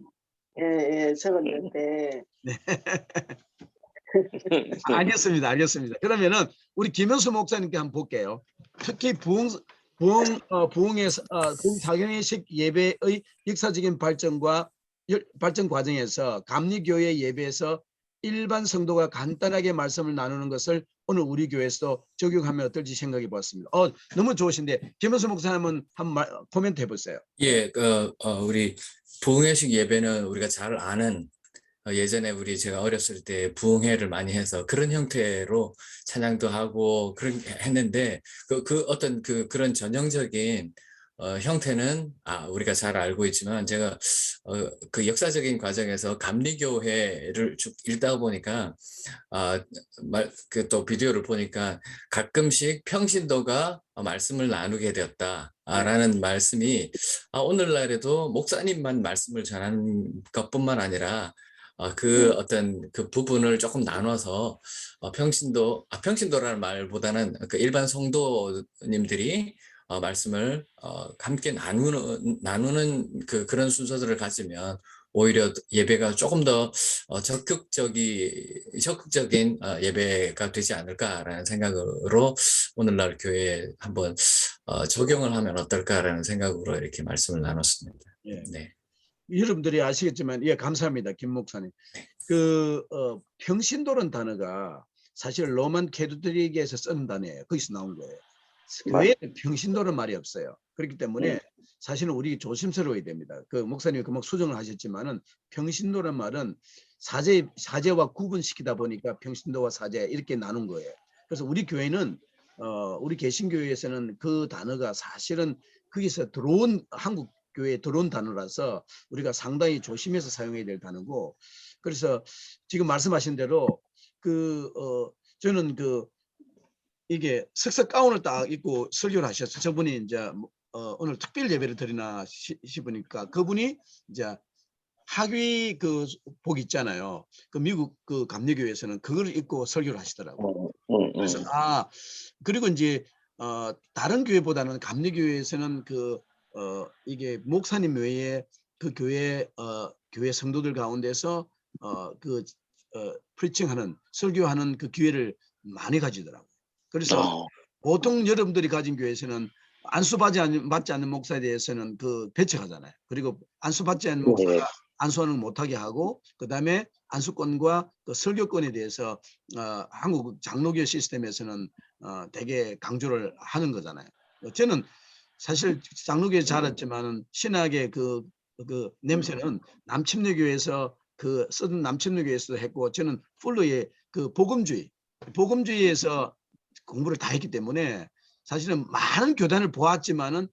적었는데 네. 알겠습니다. 그러면은 우리 김현수 목사님께 한번 볼게요. 특히 부흥에서 부흥 사경회식 예배의 역사적인 발전 과정에서 감리교회 예배에서 일반 성도가 간단하게 말씀을 나누는 것을 오늘 우리 교회에서 적용하면 어떨지 생각해 봤습니다. 너무 좋으신데 김현수 목사님은 한번 코멘트 해보세요. 예, 우리 부흥회식 예배는 우리가 잘 아는 예전에 제가 어렸을 때 부흥회를 많이 해서 그런 형태로 찬양도 하고 그런 했는데 그런 전형적인 형태는 우리가 잘 알고 있지만 제가 그 역사적인 과정에서 감리교회를 쭉 읽다 보니까 또 비디오를 보니까 가끔씩 평신도가 말씀을 나누게 되었다라는 말씀이 오늘날에도 목사님만 말씀을 전하는 것뿐만 아니라 어떤 그 부분을 조금 나눠서 평신도라는 말보다는 그 일반 성도님들이 말씀을 함께 나누는 그런 순서들을 가지면 오히려 예배가 조금 더 적극적인 예배가 되지 않을까라는 생각으로 오늘날 교회에 한번 적용을 하면 어떨까라는 생각으로 이렇게 말씀을 나눴습니다. 예. 네. 여러분들이 아시겠지만 감사합니다, 김 목사님. 평신도란 단어가 사실 로만 캐토릭에서 쓰는 단어예요. 거기서 나온 거예요. 교회에는 평신도란 말이 없어요. 그렇기 때문에 사실은 우리 조심스러워야 됩니다. 그 목사님이 금방 수정을 하셨지만은 평신도란 말은 사제와 구분시키다 보니까 평신도와 사제 이렇게 나눈 거예요. 그래서 우리 교회는 우리 개신교회에서는 그 단어가 사실은 거기서 한국 교회에 들어온 단어라서 우리가 상당히 조심해서 사용해야 될 단어고, 그래서 지금 말씀하신 대로 저는 이게 석석 가운을 딱 입고 설교를 하셨어요. 저분이 이제 오늘 특별 예배를 드리나 싶으니까 그분이 이제 학위 복 있잖아요. 그 미국 감리교회에서는 그걸 입고 설교를 하시더라고요. 그래서 그리고 이제 다른 교회보다는 감리교회에서는 이게 목사님 외에 그 교회 성도들 가운데서 프리칭하는 설교하는 그 기회를 많이 가지더라고요. 그래서 보통 여러분들이 가진 교회에서는 안수받지 않는 목사에 대해서는 배척하잖아요. 그리고 안수받지 않는 목사가 안수하는 못하게 하고, 그다음에 안수권과 설교권에 대해서 한국 장로교 시스템에서는 되게 강조를 하는 거잖아요. 저는 사실 장로교에 자랐지만은 신학의 그 냄새는 남침례교에서 쓰던 남침례교에서도 했고, 저는 풀로의 복음주의에서 공부를 다 했기 때문에 사실은 많은 교단을 보았지만은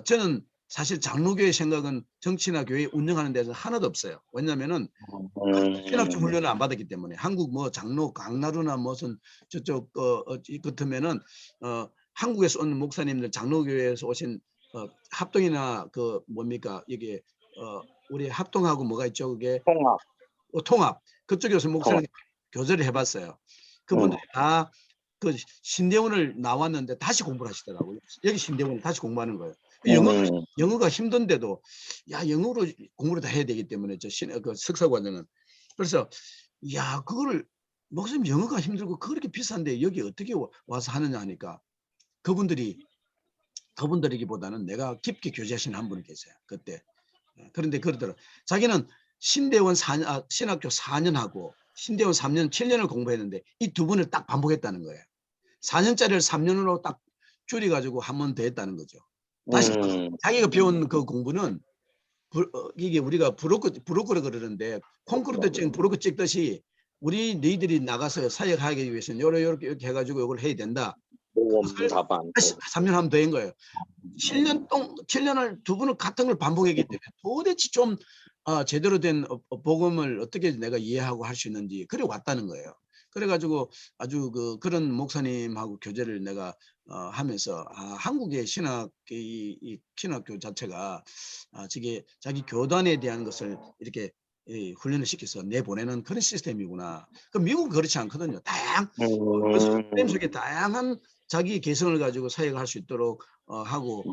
저는 사실 장로교의 생각은 정치나 교회 운영하는 데서 하나도 없어요. 왜냐면은 신학적 훈련을 안 받았기 때문에. 한국 장로 강나루나 무슨 저쪽 같으면은 한국에서 온 목사님들 장로교회에서 오신 합동이나 이게 우리 합동하고 뭐가 있죠? 그게 통합. 그쪽에서 목사님 교제를 해봤어요. 그분들이 다 신대원을 나왔는데 다시 공부를 하시더라고요. 여기 신대원을 다시 공부하는 거예요. 영어가 힘든데도 영어로 공부를 다 해야 되기 때문에 석사 과정은. 그래서 그거를 목사님 영어가 힘들고 그렇게 비싼데 여기 어떻게 와서 하느냐 하니까 그분들이기보다는 내가 깊게 교제하시는 한 분이 계세요. 그때. 그런데 그러더라고요. 자기는 신대원 신학교 4년 하고 신대원 3년, 7년을 공부했는데 이 두 분을 딱 반복했다는 거예요. 4년짜리를 3년으로 딱 줄여가지고 한 번 더 했다는 거죠. 다시 음. 자기가 배운 그 공부는 이게 우리가 브로커라 그러는데 콘크리트 찍은 브로커 찍듯이 우리 너희들이 나가서 사역하기 위해서는 요렇게 해가지고 이걸 해야 된다. 모험 그것을 답안. 다시 3년 하면 된 거예요. 7년을 두 분은 같은 걸 반복했기 때문에 도대체 좀 제대로 된 복음을 어떻게 내가 이해하고 할 수 있는지 그래 왔다는 거예요. 그래가지고 아주 그런 목사님하고 교제를 내가 하면서 한국의 이 신학교 자체가 저게 자기 교단에 대한 것을 이렇게 훈련을 시켜서 내보내는 그런 시스템이구나. 그 미국은 그렇지 않거든요. 그 시스템 속에 다양한 자기 개성을 가지고 사역할 수 있도록 하고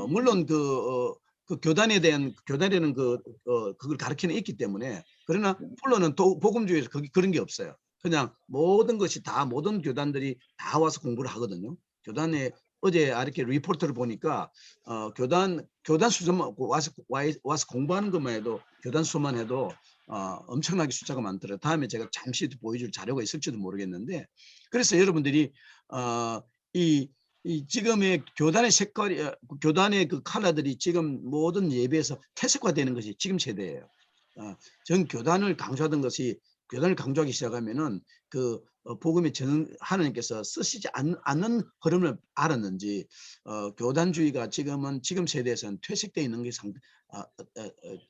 물론 그 교단에 대한 교단에는 그걸 가르치는 있기 때문에 그러나 폴로는 복음주의에서 그런 게 없어요. 그냥 모든 것이 다 모든 교단들이 다 와서 공부를 하거든요. 교단에 어제 이렇게 리포트를 보니까 교단 수만 와서 공부하는 것만 해도 교단 수만 해도 엄청나게 숫자가 많더라고요. 다음에 제가 잠시 보여줄 자료가 있을지도 모르겠는데 그래서 여러분들이 이 지금의 교단의 색깔이 교단의 그 컬러들이 지금 모든 예배에서 퇴색화되는 것이 지금 세대예요. 전 교단을 강조하던 것이 교단을 강조하기 시작하면은 복음의 하나님께서 쓰시지 않는 흐름을 알았는지 교단주의가 지금 세대에서는 퇴색되어 있는 게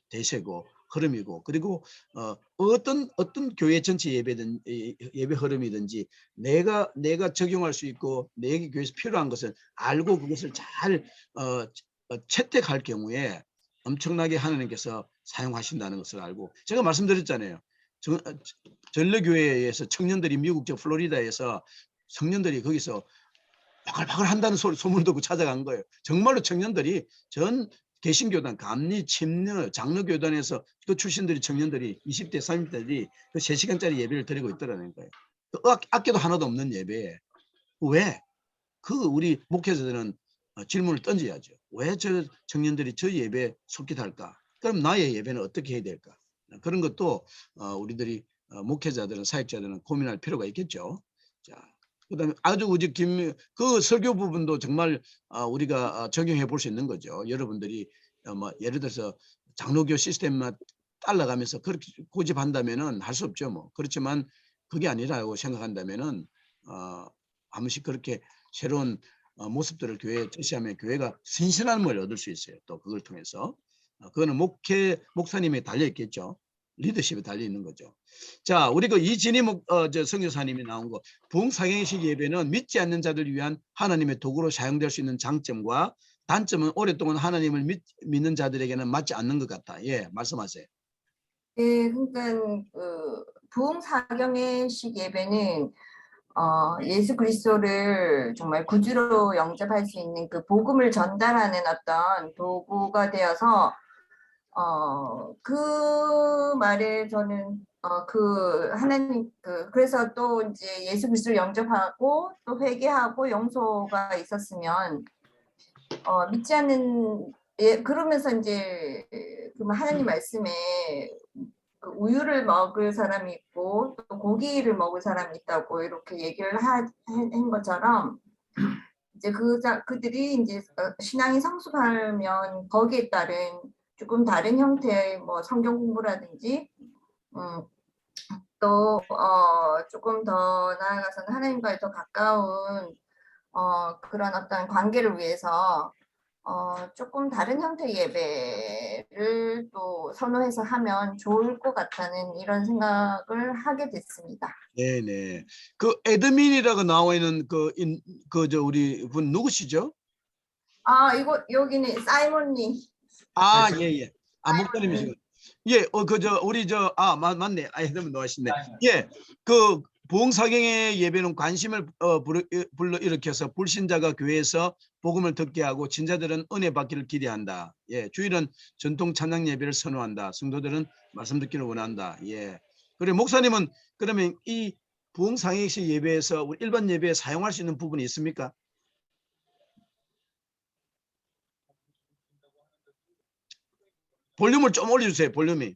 대세고 흐름이고 그리고 어떤 교회 전체 예배 흐름이든지 내가 적용할 수 있고 내 교회에서 필요한 것을 알고 그것을 잘 채택할 경우에 엄청나게 하나님께서 사용하신다는 것을 알고 제가 말씀드렸잖아요. 전례교회에서 청년들이 미국 플로리다에서 청년들이 거기서 바글바글 한다는 소문 듣고 찾아간 거예요. 정말로 청년들이 전 개신교단, 감리, 침례, 장로교단에서 그 출신들이 청년들이 20대, 30대들이 그 3시간짜리 예배를 드리고 있더라는 거예요. 악기도 하나도 없는 예배에. 왜? 우리 목회자들은 질문을 던져야죠. 왜 저 청년들이 저 예배에 속깃할까? 그럼 나의 예배는 어떻게 해야 될까? 그런 것도 우리들이 목회자들은 사역자들은 고민할 필요가 있겠죠. 자, 그다음에 아주 그 설교 부분도 정말 우리가 적용해 볼 수 있는 거죠. 여러분들이 뭐 예를 들어서 장로교 시스템만 따라가면서 그렇게 고집한다면은 할 수 없죠. 뭐 그렇지만 그게 아니라고 생각한다면은 한 번씩 그렇게 새로운 모습들을 교회에 제시하면 교회가 신선함을 얻을 수 있어요. 또 그걸 통해서 그거는 목사님에 달려 있겠죠. 리더십에 달려 있는 거죠. 자, 우리 이진희 선교사님이 나온 거 부흥사경식 예배는 믿지 않는 자들을 위한 하나님의 도구로 사용될 수 있는 장점과 단점은 오랫동안 하나님을 믿는 자들에게는 맞지 않는 것 같다. 예, 말씀하세요. 네, 그러니까 부흥사경식 예배는 예수 그리스도를 정말 구주로 영접할 수 있는 그 복음을 전달하는 어떤 도구가 되어서 그 말에 저는 하나님 그래서 또 이제 예수 그리스도를 영접하고 또 회개하고 용서가 있었으면 믿지 않는 그러면서 이제 하나님 말씀에 그 우유를 먹을 사람이 있고 또 고기를 먹을 사람이 있다고 이렇게 얘기를 한 것처럼 이제 그들이 이제 신앙이 성숙하면 거기에 따른 조금 다른 형태의 뭐 성경 공부라든지 또 조금 더 나아가서는 하나님과의 더 가까운 그런 어떤 관계를 위해서 조금 다른 형태의 예배를 또 선호해서 하면 좋을 것 같다는 이런 생각을 하게 됐습니다. 네네. 그 에드민이라고 나와 있는 우리 분 누구시죠? 여기는 사이먼님. 예. 목사님이시고. 예, 맞네. 에드민 나와있네. 예, 그 부흥사경의 예배는 관심을 불러일으켜서 불신자가 교회에서 복음을 듣게 하고 진자들은 은혜 받기를 기대한다. 예, 주일은 전통 찬양 예배를 선호한다. 성도들은 말씀 듣기를 원한다. 예. 그리고 목사님은 그러면 이 부흥상행식 예배에서 우리 일반 예배에 사용할 수 있는 부분이 있습니까? 볼륨을 좀 올려주세요. 볼륨이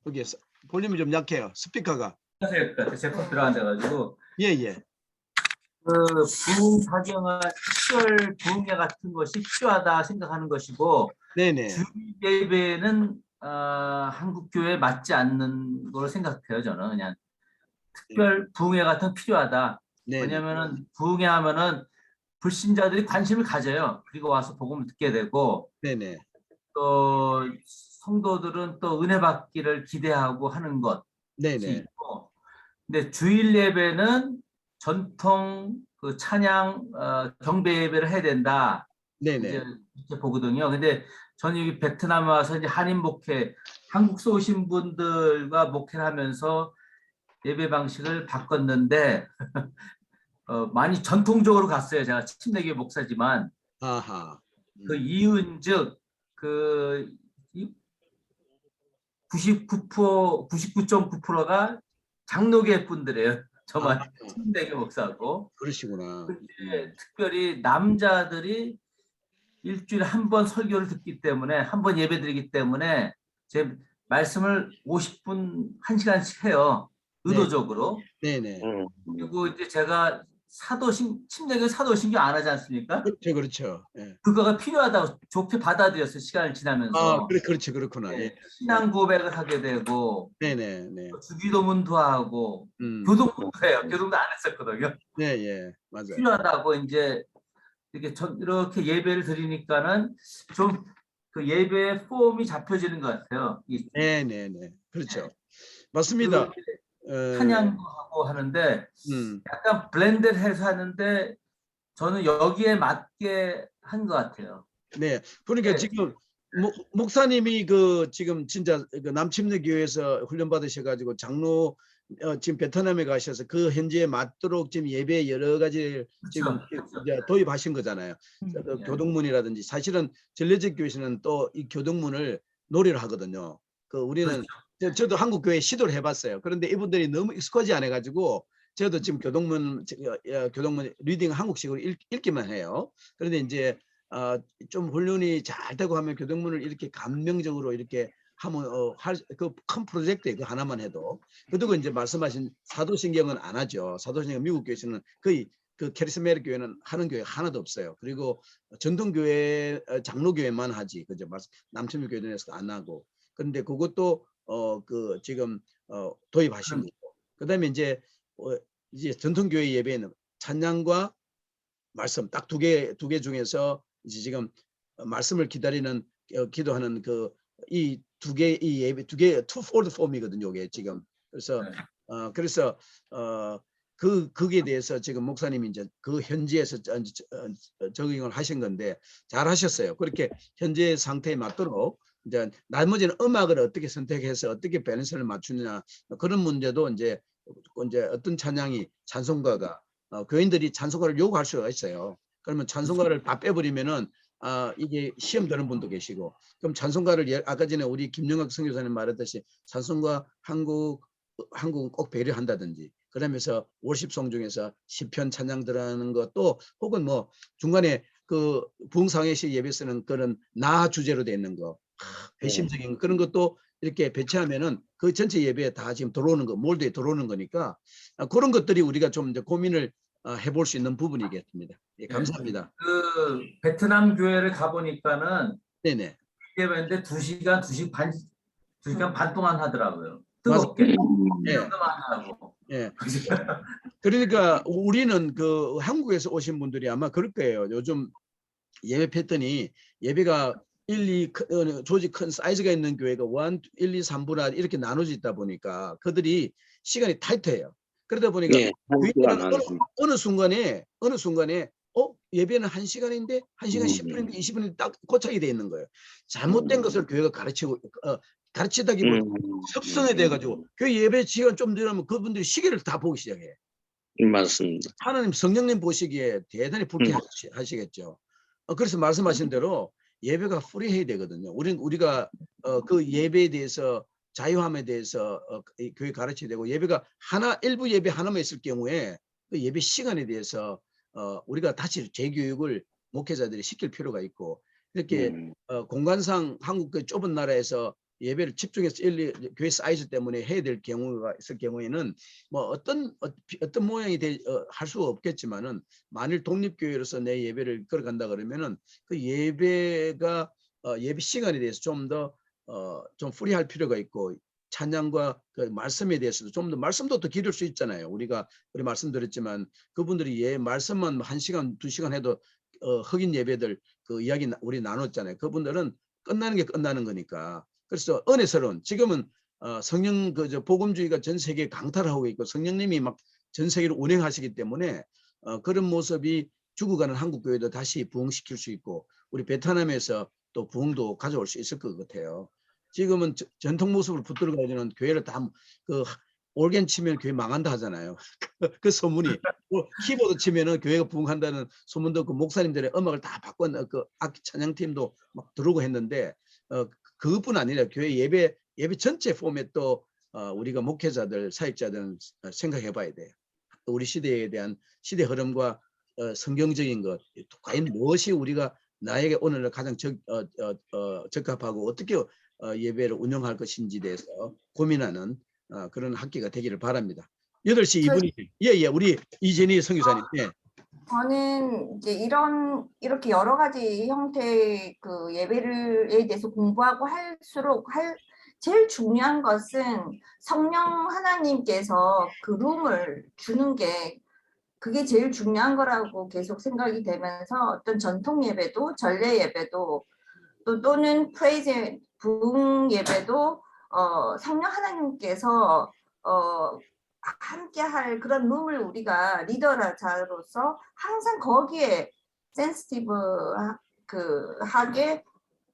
여기에서 볼륨이 좀 약해요. 스피커가. 제품 들어앉아가지고. 예. 그 부흥 사경은 특별 부흥회 같은 것이 필요하다 생각하는 것이고 네네. 주일 예배는 한국 교회에 맞지 않는 걸로 생각해요. 저는 그냥 특별 부흥회 같은 거 필요하다. 네네. 왜냐하면은 부흥회 하면은 불신자들이 관심을 가져요. 그리고 와서 복음을 듣게 되고 네네. 또 성도들은 또 은혜 받기를 기대하고 하는 것이 네네. 있고, 근데 주일 예배는 전통 그 찬양 경배 예배를 해야 된다. 네네. 이제 이렇게 보거든요. 근데 저는 여기 베트남에 와서 이제 한인 목회, 한국서 오신 분들과 목회를 하면서 예배 방식을 바꿨는데 많이 전통적으로 갔어요. 제가 침례교회 목사지만 아하. 그 이유인즉 그 99%, 99.9%가 장로계 분들이에요. 저만 침례교 목사고. 그러시구나. 근데 특별히 남자들이 일주일에 한 번 설교를 듣기 때문에 한 번 예배 드리기 때문에 제 말씀을 50분 1시간씩 해요. 의도적으로. 네네. 그리고 이제 제가 침례교 사도신경 안 하지 않습니까? 그렇죠, 그렇죠. 예. 그거가 필요하다고 좋게 받아들였어요. 시간을 지나면서. 그렇지, 그렇구나. 예. 신앙 고백을 하게 되고 네네, 네. 주기도문도 하고 음. 교동문도 해요. 교동도 안 했었거든요. 네, 예, 맞아요. 필요하다고 이제 이렇게 예배를 드리니까는 좀 그 예배의 폼이 잡혀지는 것 같아요. 네, 네, 네. 그렇죠. 맞습니다. 찬양도 하고 하는데 음, 약간 블렌드해서 하는데 저는 여기에 맞게 한 것 같아요. 네. 그러니까 네. 지금 목사님이 그 지금 진짜 그 남침례교회에서 훈련 받으셔가지고 장로 지금 베트남에 가셔서 그 현지에 맞도록 지금 예배 여러 가지 지금 그렇죠. 이제 도입하신 거잖아요. 그 예. 교동문이라든지 사실은 전례적 교회에서는 또 이 교동문을 놀이를 하거든요. 그 우리는 저도 한국 교회 시도를 해봤어요. 그런데 이분들이 너무 익숙하지 않아 가지고 저도 지금 교동문 리딩 한국식으로 읽기만 해요. 그런데 이제 좀 훈련이 잘 되고 하면 교동문을 이렇게 감명적으로 이렇게 하면 그 큰 프로젝트에 그 하나만 해도. 그리고 이제 말씀하신 사도신경은 안 하죠. 사도신경 미국 교회에서는 거의 그 캐리스메릭 교회는 하는 교회 하나도 없어요. 그리고 전통교회 장로교회만 하지. 그죠? 남천교 교회에서도 안 하고. 그런데 그것도 그 지금 도입하신 거고. 그다음에 이제 전통교회 예배는 찬양과 말씀 딱 두 개 중에서 이제 지금 말씀을 기다리는 기도하는 그 이 두 개 이 예배 두 개 투폴드 폼이거든요. 이게 지금 그래서 그래서 거기에 대해서 지금 목사님이 이제 그 현지에서 적용을 하신 건데 잘 하셨어요. 그렇게 현재 상태에 맞도록 이제 나머지는 음악을 어떻게 선택해서 어떻게 밸런스를 맞추느냐 그런 문제도 이제 어떤 찬송가가 교인들이 찬송가를 요구할 수가 있어요. 그러면 찬송가를 다 빼버리면은 이게 시험 되는 분도 계시고 그럼 찬송가를 아까 전에 우리 김영학 선교사님 말했듯이 찬송가 한국은 꼭 배려한다든지 그러면서 월십송 중에서 시편 찬양 들어가는 것도 혹은 뭐 중간에 그 부흥상회식 예배에서는 그런 나 주제로 돼 있는 거 회심적인 그런 것도 이렇게 배치하면은 그 전체 예배에 다 지금 들어오는 거 몰드에 들어오는 거니까 그런 것들이 우리가 좀 이제 고민을 해볼 수 있는 부분이겠습니다. 예, 감사합니다. 그 베트남 교회를 가보니까는 네네. 예배인데 2시간 반 동안 하더라고요. 뜨겁게. 예. 하고. 예. 그러니까 우리는 그 한국에서 오신 분들이 아마 그럴 거예요. 요즘 예배 패턴이 예배가 1, 2 조직 큰 사이즈가 있는 교회가 1, 2, 3부나 이렇게 나눠져 있다 보니까 그들이 시간이 타이트해요. 그러다 보니까 어느 순간에 예배는 1시간인데 1시간 10분인데 20분인데 딱 고착이 돼 있는 거예요. 잘못된 것을 교회가 가르치다기보다 습성이 돼가지고 교회 예배 시간 좀 늘어나면 그분들이 시계를 다 보기 시작해. 맞습니다. 하나님 성령님 보시기에 대단히 불쾌하시겠죠. 그래서 말씀하신 대로 예배가 프리해야 되거든요. 우리가 그 예배에 대해서 자유함에 대해서 교회 가르쳐야 되고 예배가 일부 예배 하나만 있을 경우에 그 예배 시간에 대해서 우리가 다시 재교육을 목회자들이 시킬 필요가 있고 이렇게 공간상 한국 그 좁은 나라에서 예배를 집중해서 교회 사이즈 때문에 해야 될 경우가 있을 경우에는 뭐 어떤 모양이 할 수가 없겠지만은 만일 독립교회로서 내 예배를 걸어간다 그러면은 그 예배가 예배 시간에 대해서 좀 더 좀 프리할 필요가 있고 찬양과 그 말씀에 대해서도 좀 더 말씀도 더 기를 수 있잖아요. 우리 말씀드렸지만 그분들이 말씀만 1시간, 2시간 해도 흑인 예배들 그 이야기 우리 나눴잖아요. 그분들은 끝나는 게 끝나는 거니까. 그래서 은혜스러운 지금은 성령 복음주의가 전 세계에 강타를 하고 있고 성령님이 막 전 세계를 운행하시기 때문에 그런 모습이 죽어가는 한국 교회도 다시 부흥시킬 수 있고 우리 베트남에서 또 부흥도 가져올 수 있을 것 같아요. 지금은 전통 모습을 붙들어 가지는 교회를 다 그 올겐 치면 교회 망한다 하잖아요. 그 소문이 키보드 치면은 교회가 부흥한다는 소문도 그 목사님들의 음악을 다 바꾼 그 악기 찬양팀도 막 들어오고 했는데 그것뿐 아니라 교회 예배 전체 포맷도 우리가 목회자들 사역자들은 생각해봐야 돼요. 우리 시대에 대한 시대 흐름과 성경적인 것 과연 무엇이 우리가 나에게 오늘날 가장 적합하고 어떻게 예배를 운영할 것인지 대해서 고민하는 그런 학기가 되기를 바랍니다. 8시 2분이 예, 우리 이재니 선교사님. 예. 저는 이제 이렇게 여러 가지 형태의 그 예배에 대해서 공부하고 할수록 제일 중요한 것은 성령 하나님께서 그 룸을 주는 게 그게 제일 중요한 거라고 계속 생각이 되면서 어떤 전통 예배도 전례 예배도 또는 프레이즈 부흥 예배도 성령 하나님께서 함께 할 그런 룸을 우리가 리더자로서 항상 거기에 센시티브 하게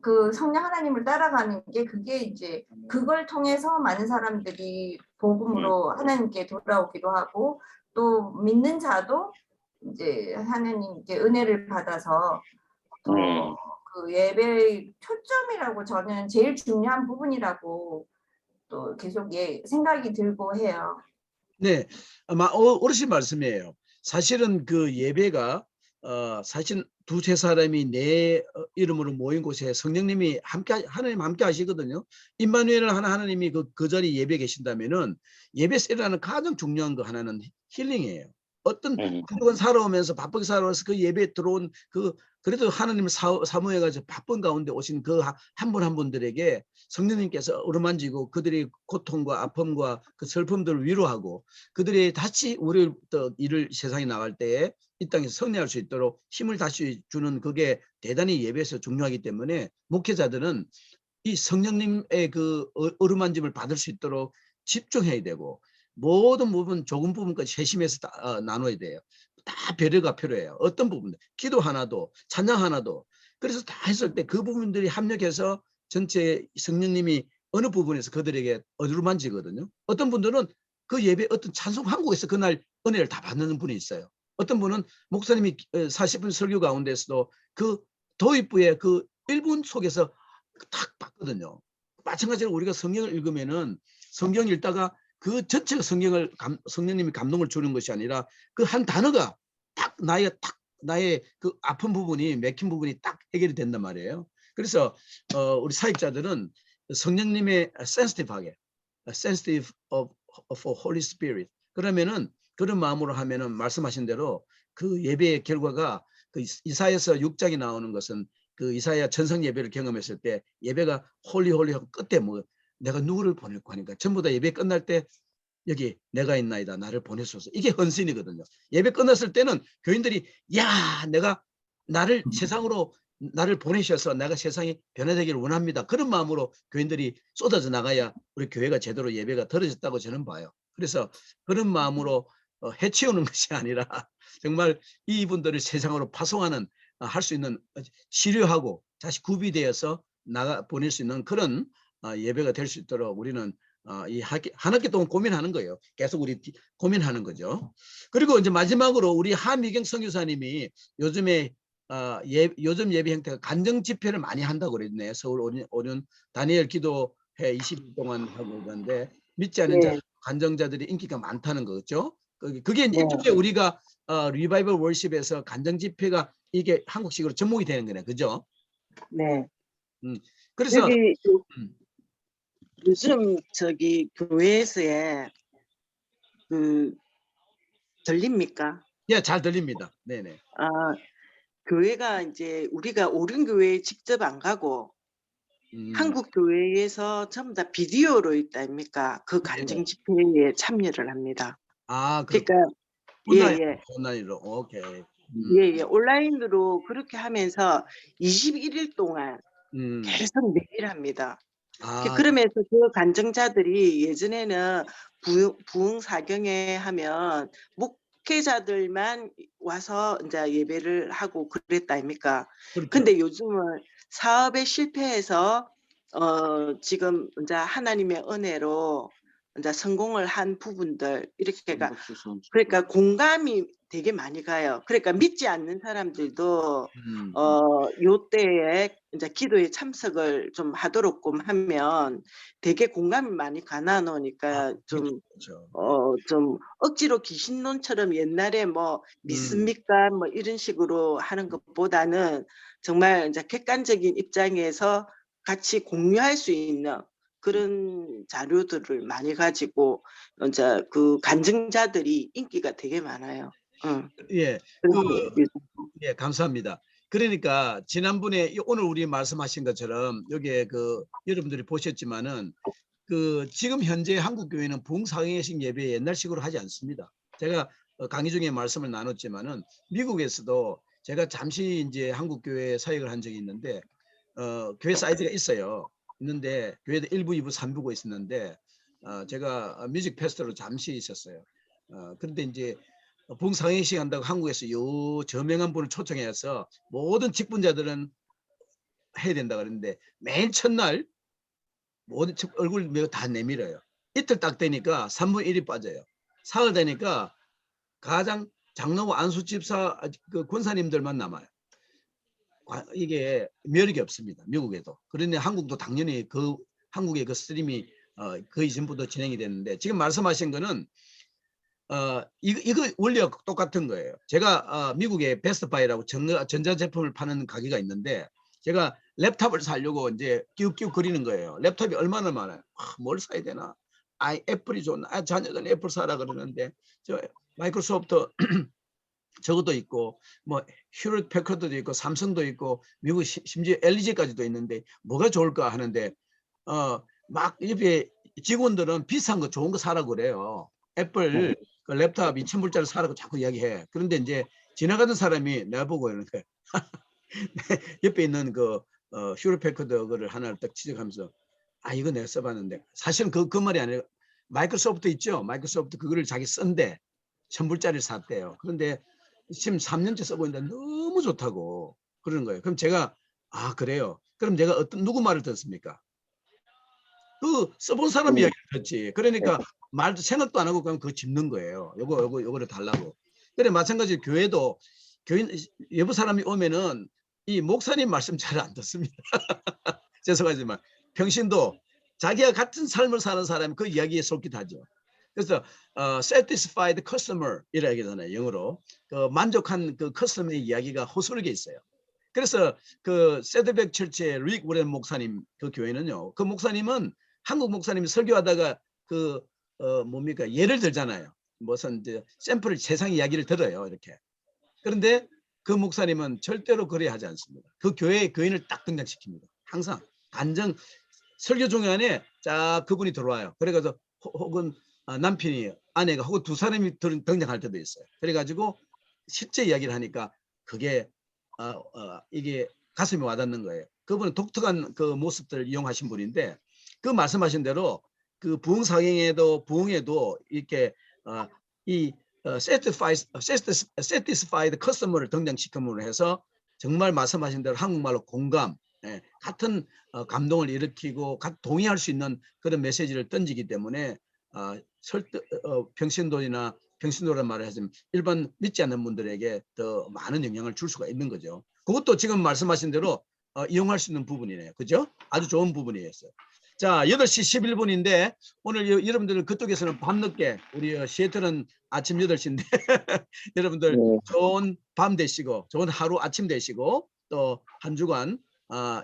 그 성령 하나님을 따라가는 게 그게 이제 그걸 통해서 많은 사람들이 복음으로 하나님께 돌아오기도 하고 또 믿는 자도 이제 하나님께 은혜를 받아서 그 예배의 초점이라고 저는 제일 중요한 부분이라고 또 계속 생각이 들고 해요. 네, 아마 어르신 말씀이에요. 사실은 그 예배가 사실 두세 사람이 내 이름으로 모인 곳에 성령님이 하나님 함께 하시거든요. 임마누엘 하나님이 그 자리에 예배 계신다면은 예배에서 일어나는 가장 중요한 거 하나는 힐링이에요. 어떤 한동안 살아오면서 바쁘게 살아와서 그 예배에 들어온 그래도 하나님을 사모해가지고 바쁜 가운데 오신 그 한 분 한 분들에게 성령님께서 어루만지고 그들의 고통과 아픔과 그 슬픔들을 위로하고 그들이 다시 우리를 일을 세상에 나갈 때에 이 땅에서 승리할 수 있도록 힘을 다시 주는 그게 대단히 예배에서 중요하기 때문에 목회자들은 이 성령님의 그 어루만짐을 받을 수 있도록 집중해야 되고 모든 부분 조금 부분까지 세심해서 나눠야 돼요. 다 배려가 필요해요. 어떤 부분들 기도 하나도 찬양 하나도 그래서 다 했을 때 그 부분들이 합력해서 전체 성령님이 어느 부분에서 그들에게 어루만지거든요. 어떤 분들은 그 예배 어떤 찬송 한국에서 그날 은혜를 다 받는 분이 있어요. 어떤 분은 목사님이 40분 설교 가운데서도 그 도입부의 그 1분 속에서 딱 받거든요. 마찬가지로 우리가 성경을 읽으면은 성경 읽다가 그 전체 성령님이 감동을 주는 것이 아니라 그 한 단어가 딱 나의 그 아픈 부분이 맥힌 부분이 딱 해결이 된단 말이에요. 그래서 우리 사역자들은 성령님의 sensitive for Holy Spirit 그러면은 그런 마음으로 하면은 말씀하신 대로 그 예배의 결과가 그 이사야서 6장에 나오는 것은 그 이사야 천성 예배를 경험했을 때 예배가 홀리하고 끝에 뭐 내가 누구를 보낼까 하니까 전부 다 예배 끝날 때 여기 내가 있나이다 나를 보내소서 이게 헌신이거든요. 예배 끝났을 때는 교인들이 야 내가 나를 세상으로 나를 보내셔서 내가 세상이 변화되기를 원합니다. 그런 마음으로 교인들이 쏟아져 나가야 우리 교회가 제대로 예배가 들어졌다고 저는 봐요. 그래서 그런 마음으로 해치우는 것이 아니라 정말 이분들을 세상으로 파송하는 할 수 있는 치료하고 다시 구비되어서 보낼 수 있는 그런 예배가 될 수 있도록 우리는 이 한 학기 동안 고민하는 거예요. 계속 우리 고민하는 거죠. 그리고 이제 마지막으로 우리 하미경 선교사님이 요즘에 요즘 예배 형태가 간정 집회를 많이 한다고 그랬네. 서울 오는 다니엘 기도회 20일 동안 하고 있는데 믿지 않는 자 간정자들이 인기가 많다는 거죠. 그게 이제 이쪽에 우리가 리바이벌 월십에서 간정 집회가 이게 한국식으로 접목이 되는 거네, 그죠? 네. 그래서 여기 요즘 저기 교회에서의 그 들립니까? 예, 잘 들립니다. 네네. 아, 교회가 이제 우리가 옳은 교회에 직접 안 가고 한국 교회에서 전부 다 비디오로 있다 아닙니까? 그 간증 집회에 참여를 합니다. 아, 그러니까 온라인, 예. 온라인으로. 오케이. 예, 온라인으로 그렇게 하면서 21일 동안 계속 매일 합니다. 아, 그러면서 그 간증자들이 예전에는 부흥 사경회 하면 목회자들만 와서 이제 예배를 하고 그랬다 아닙니까? 그렇죠. 근데 요즘은 사업에 실패해서 지금 이제 하나님의 은혜로 이제 성공을 한 부분들 이렇게가 그러니까 공감이 되게 많이 가요. 그러니까 믿지 않는 사람들도 요 때에 이제 기도에 참석을 좀 하도록끔 하면 되게 공감이 많이 가나 놓으니까 좀 그렇죠. 좀 억지로 귀신론처럼 옛날에 뭐 믿습니까 뭐 이런 식으로 하는 것보다는 정말 이제 객관적인 입장에서 같이 공유할 수 있는 그런 자료들을 많이 가지고 이제 그 간증자들이 인기가 되게 많아요. 예, 예, 감사합니다. 그러니까 지난번에 오늘 우리 말씀하신 것처럼 여기에 그 여러분들이 보셨지만은 그 지금 현재 한국 교회는 부흥사경회식 예배 옛날식으로 하지 않습니다. 제가 강의 중에 말씀을 나눴지만은 미국에서도 제가 잠시 이제 한국 교회 사역을 한 적이 있는데 교회 사이즈가 있어요. 있는데 교회도 1부, 2부, 3부가 있었는데 제가 뮤직 페스티벌로 잠시 있었어요. 그런데 이제 부흥사경회식 한다고 한국에서 요 저명한 분을 초청해서 모든 직분자들은 해야 된다 그랬는데 맨 첫날 모든 얼굴 다 내밀어요. 이틀 딱 되니까 3분의 1이 빠져요. 사흘 되니까 가장 장로와 안수집사 그 권사님들만 남아요. 이게 매력이 없습니다. 미국에도. 그런데 한국도 당연히 그 한국의 그 스트림이 거의 전부터 진행이 됐는데 지금 말씀하신 거는 이거 원리가 똑같은 거예요. 제가 미국에 베스트바이라고 전자제품을 파는 가게가 있는데 제가 랩탑을 사려고 이제 끼우끼우 거리는 거예요. 랩탑이 얼마나 많아요. 뭘 사야 되나? 애플이 좋나? 자녀들은 애플 사라 그러는데 저 마이크로소프트 저것도 있고 뭐 휴렛 패커드도 있고 삼성도 있고 미국 심지어 LG까지도 있는데 뭐가 좋을까 하는데 막 옆에 직원들은 비싼 거 좋은 거 사라고 그래요. 애플 그 랩탑 2,000불짜리 사라고 자꾸 이야기해. 그런데 이제 지나가는 사람이 내가 보고 이러는 거야. 옆에 있는 그 휴렛 패커드 그를 하나를 딱 지적하면서 이거 내가 써봤는데 사실은 그 말이 아니라 마이크로소프트 있죠. 마이크로소프트 그거를 자기 쓴데 1,000불짜리를 샀대요. 그런데 지금 3년째 쓰고 있는데 너무 좋다고 그러는 거예요. 그럼 제가 그래요. 그럼 제가 누구 말을 듣습니까? 그 써본 사람 이야기를 듣지. 그러니까 말도 생각도 안 하고 그냥 그거 짚는 거예요. 요거를 달라고. 그래 마찬가지로 교회도 교인 여부 사람이 오면은 이 목사님 말씀 잘 안 듣습니다. 죄송하지만 평신도 자기와 같은 삶을 사는 사람이 그 이야기에 속기도 하죠. 그래서 satisfied customer 이라 얘기하잖아요. 영어로. 그 만족한 그 커스터머의 이야기가 호소력에 있어요. 그래서 그 세드백 철치의 릭 워렌 목사님 그 교회는요. 그 목사님은 한국 목사님이 설교하다가 그 뭡니까 예를 들잖아요. 무슨 이제 샘플을 세상 이야기를 들어요. 이렇게. 그런데 그 목사님은 절대로 그래야 하지 않습니다. 그 교회의 교인을 딱 등장시킵니다. 항상 간정 설교 중간에 자 그분이 들어와요. 그래가지고 혹은 남편이 아내가 혹은 두 사람이 등장할 때도 있어요. 그래가지고 실제 이야기를 하니까 그게 이게 가슴에 와닿는 거예요. 그분은 독특한 그 모습들을 이용하신 분인데 그 말씀하신 대로 그 부흥사경에도 부흥에도 이렇게 이 satisfied customer를 등장시킴으로 해서 정말 말씀하신 대로 한국말로 공감, 같은 감동을 일으키고 동의할 수 있는 그런 메시지를 던지기 때문에 평신도나 평신도란 말을 하지만 일반 믿지 않는 분들에게 더 많은 영향을 줄 수가 있는 거죠. 그것도 지금 말씀하신 대로 이용할 수 있는 부분이네요. 그죠? 아주 좋은 부분이었어요. 자, 8시 11분인데 오늘 여러분들 그쪽에서는 밤늦게 우리 시애틀은 아침 8시인데 여러분들 좋은 밤 되시고 좋은 하루 아침 되시고 또 한 주간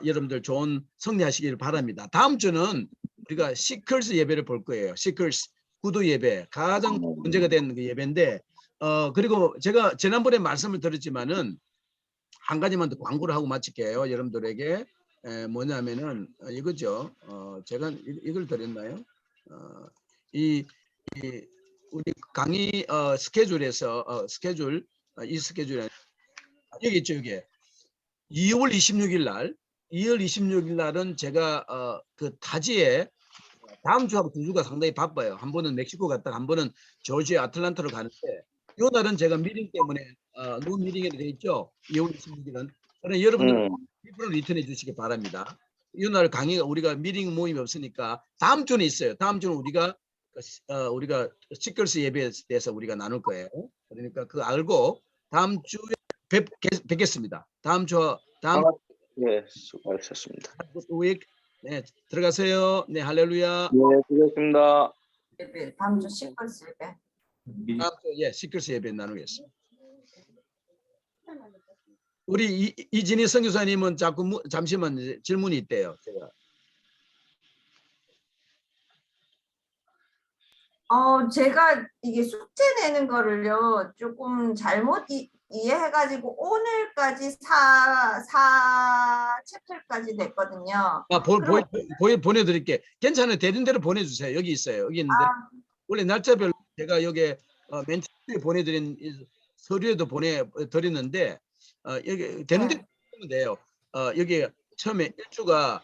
여러분들 좋은 승리하시길 바랍니다. 다음 주는 우리가 시컬스 예배를 볼 거예요. 시컬스 구두 예배 가장 문제가 되는 그 예배인데 그리고 제가 지난번에 말씀을 드렸지만은 한 가지만 더 광고를 하고 마칠게요. 여러분들에게 뭐냐면은 이거죠. 제가 이걸 드렸나요? 이 우리 강의 스케줄에서 스케줄 이 스케줄에 여기 있죠. 여기 2월 26일 날 2월 26일 날은 제가 그 타지에 다음 주하고 두 주가 상당히 바빠요. 한 번은 멕시코 갔다가 한 번은 조지아 아틀란타로 가는데 이 날은 제가 미팅 때문에 논 미팅이 돼 있죠. 2월 26일은. 그러나 여러분들 일부러 리턴해 주시기 바랍니다. 이 날 강의가 우리가 미팅 모임이 없으니까 다음 주는 있어요. 다음 주는 우리가 시컬스 예배에 대해서 우리가 나눌 거예요. 그러니까 그거 알고 다음 주에 뵙겠습니다. 다음 네, 수고하셨습니다. week 네 들어가세요. 네 할렐루야. 네, 수고하셨습니다. 예배, 다음 주 시컬스 예배. 다음 주에 시컬스 예배 나누겠습니다. 우리 이진희 선교사님은 자꾸 잠시만 질문이 있대요. 제가 이게 숙제 내는 거를요, 조금 잘못 이해해가지고 오늘까지 4 챕터까지 됐거든요. 보내드릴게. 괜찮아요. 되는 대로 보내주세요. 여기 있어요. 여기 있는데 원래 날짜별로 제가 여기 맨 처음에 보내드린 서류에도 보내드렸는데 여기 되는 대로 보내면 돼요. 여기 처음에 1주가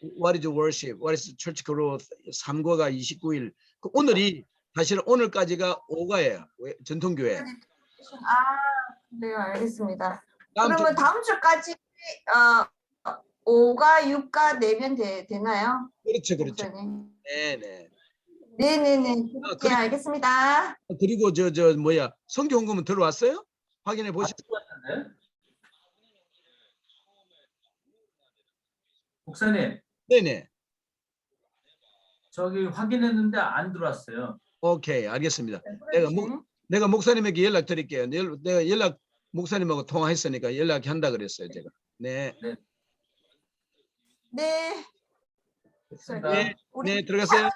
What is worship? What is church growth? 3과가 29일. 오늘이 사실은 오늘까지가 5과예요. 전통교회. 네, 알겠습니다. 다음 그러면 다음 주까지 5가 6가 내면 되나요? 그렇죠. 목사님? 네네. 네네네. 네, 알겠습니다. 그리고 뭐야 성교 헌금은 들어왔어요? 확인해 보시죠. 목사님, 네네. 저기 확인했는데 안 들어왔어요. 오케이 알겠습니다. 내가 목사님에게 연락 드릴게요. 내가 목사님하고 통화했으니까 연락한다 그랬어요 제가. 네. 네. 됐습니다. 우리 들어가세요.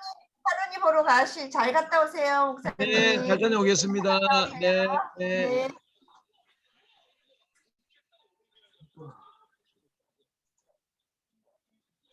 하루니 보러 잘 갔다 오세요, 목사님. 네, 잘 다녀오겠습니다. 네. 네.